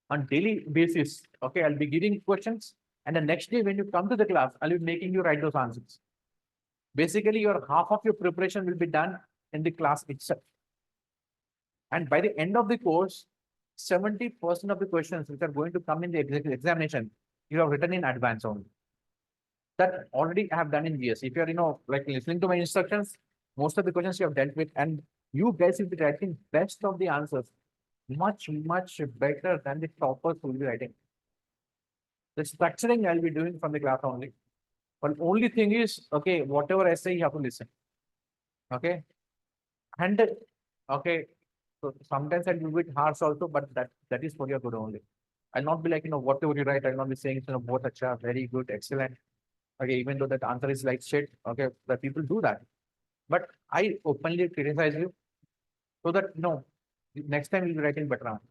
Speaker 1: on daily basis. Okay, I'll be giving questions, and the next day when you come to the class, I'll be making you write those answers. Basically, your half of your preparation will be done in the class itself. And by the end of the course, 70% of the questions which are going to come in the examination, you have written in advance only. That already I have done in GS. If you're, like listening to my instructions, most of the questions you have dealt with, and you guys will be writing best of the answers much, much better than the toppers will be writing. The structuring I'll be doing from the class only. But only thing is, okay, whatever I say, you have to listen. Okay. And okay, so sometimes I'll be a bit harsh also, but that is for your good only. I'll not be like, whatever you write, I'll not be saying, both acha, very good, excellent. Okay, even though that answer is like shit, okay, the people do that. But I openly criticize you so that, next time you'll be writing better answers.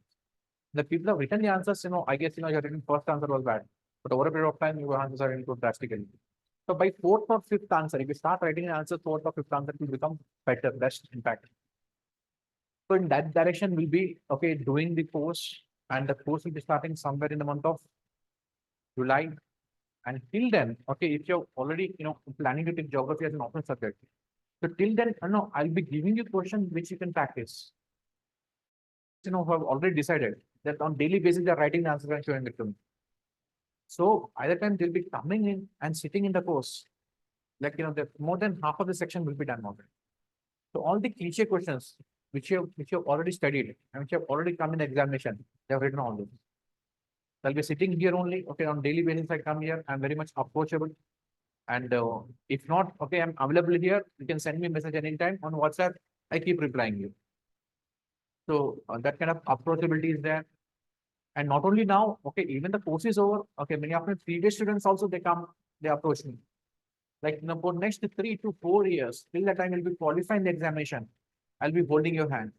Speaker 1: The people have written the answers, I guess, your written first answer was bad. But over a period of time, your answers are improved drastically. So by fourth or fifth answer, if you start writing an answer, fourth or fifth answer will become better, best impact. So in that direction, we'll be okay doing the course, and the course will be starting somewhere in the month of July. And till then, okay, if you're already planning to take geography as an optional subject, so till then, no, I'll be giving you questions which you can practice. Who have already decided that on daily basis they're writing the answers and showing it to me. So either time they'll be coming in and sitting in the course, like the more than half of the section will be done already. So all the cliche questions which you have already studied and which have already come in the examination, they have written all those. They'll be sitting here only. Okay, on daily basis I come here. I'm very much approachable. And if not, okay, I'm available here. You can send me a message anytime on WhatsApp. I keep replying you. So that kind of approachability is there. And not only now, okay, even the course is over. Okay, many of my previous students also they approach me. Like for next 3 to 4 years, till the time you'll be qualifying the examination, I'll be holding your hand.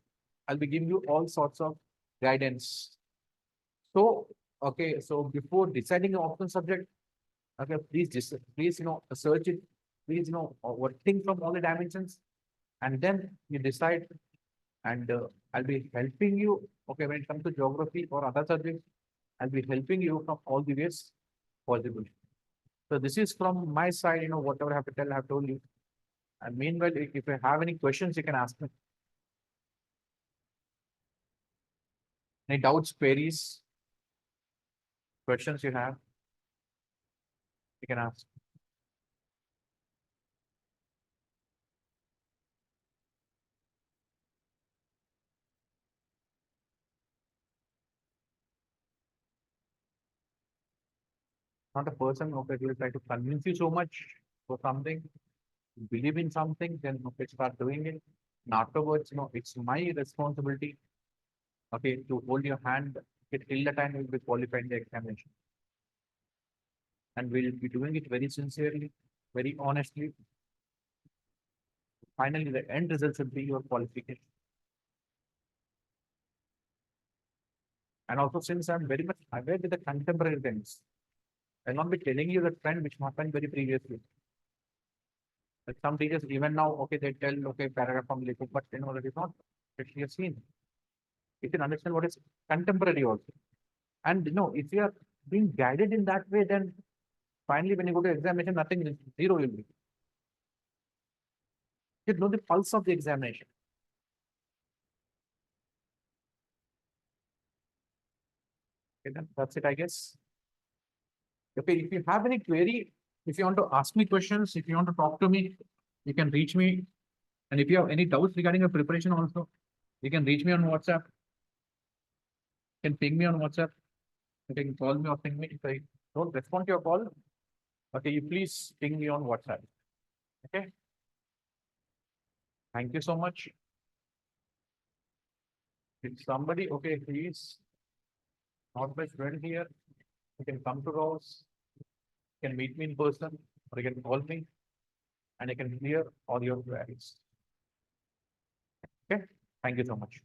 Speaker 1: I'll be giving you all sorts of guidance. So, okay, so before deciding your optional subject, okay, please, search it. Please, think from all the dimensions, and then you decide. And I'll be helping you. Okay, when it comes to geography or other subjects, I'll be helping you from all the ways possible. So this is from my side. Whatever I have to tell, I have told you. And meanwhile, if you have any questions, you can ask me. Any doubts, queries, questions you have, you can ask. Not a person, okay, will try to convince you so much for something, believe in something, then okay, start doing it. And afterwards, it's my responsibility, okay, to hold your hand till the time you'll be qualified in the examination. And we'll be doing it very sincerely, very honestly. Finally, the end result should be your qualification. And also, since I'm very much aware with the contemporary things, I'll not be telling you the trend which happened very previously. Like some teachers, even now, okay, they tell, okay, paragraph from Lekuk, but that is not what we have seen. You can understand what is contemporary also. And if you are being guided in that way, then finally, when you go to examination, nothing is zero will be. You know the pulse of the examination. Okay, then that's it, I guess. Okay, if you have any query, if you want to ask me questions, if you want to talk to me, you can reach me. And if you have any doubts regarding your preparation also, you can reach me on WhatsApp. You can ping me on WhatsApp. You can call me or ping me. If I don't respond to your call, okay, you please ping me on WhatsApp. Okay. Thank you so much. If somebody, okay, please, not my friend here, you can come to Ross, you can meet me in person, or you can call me, and I can clear all your queries. Okay. Thank you so much.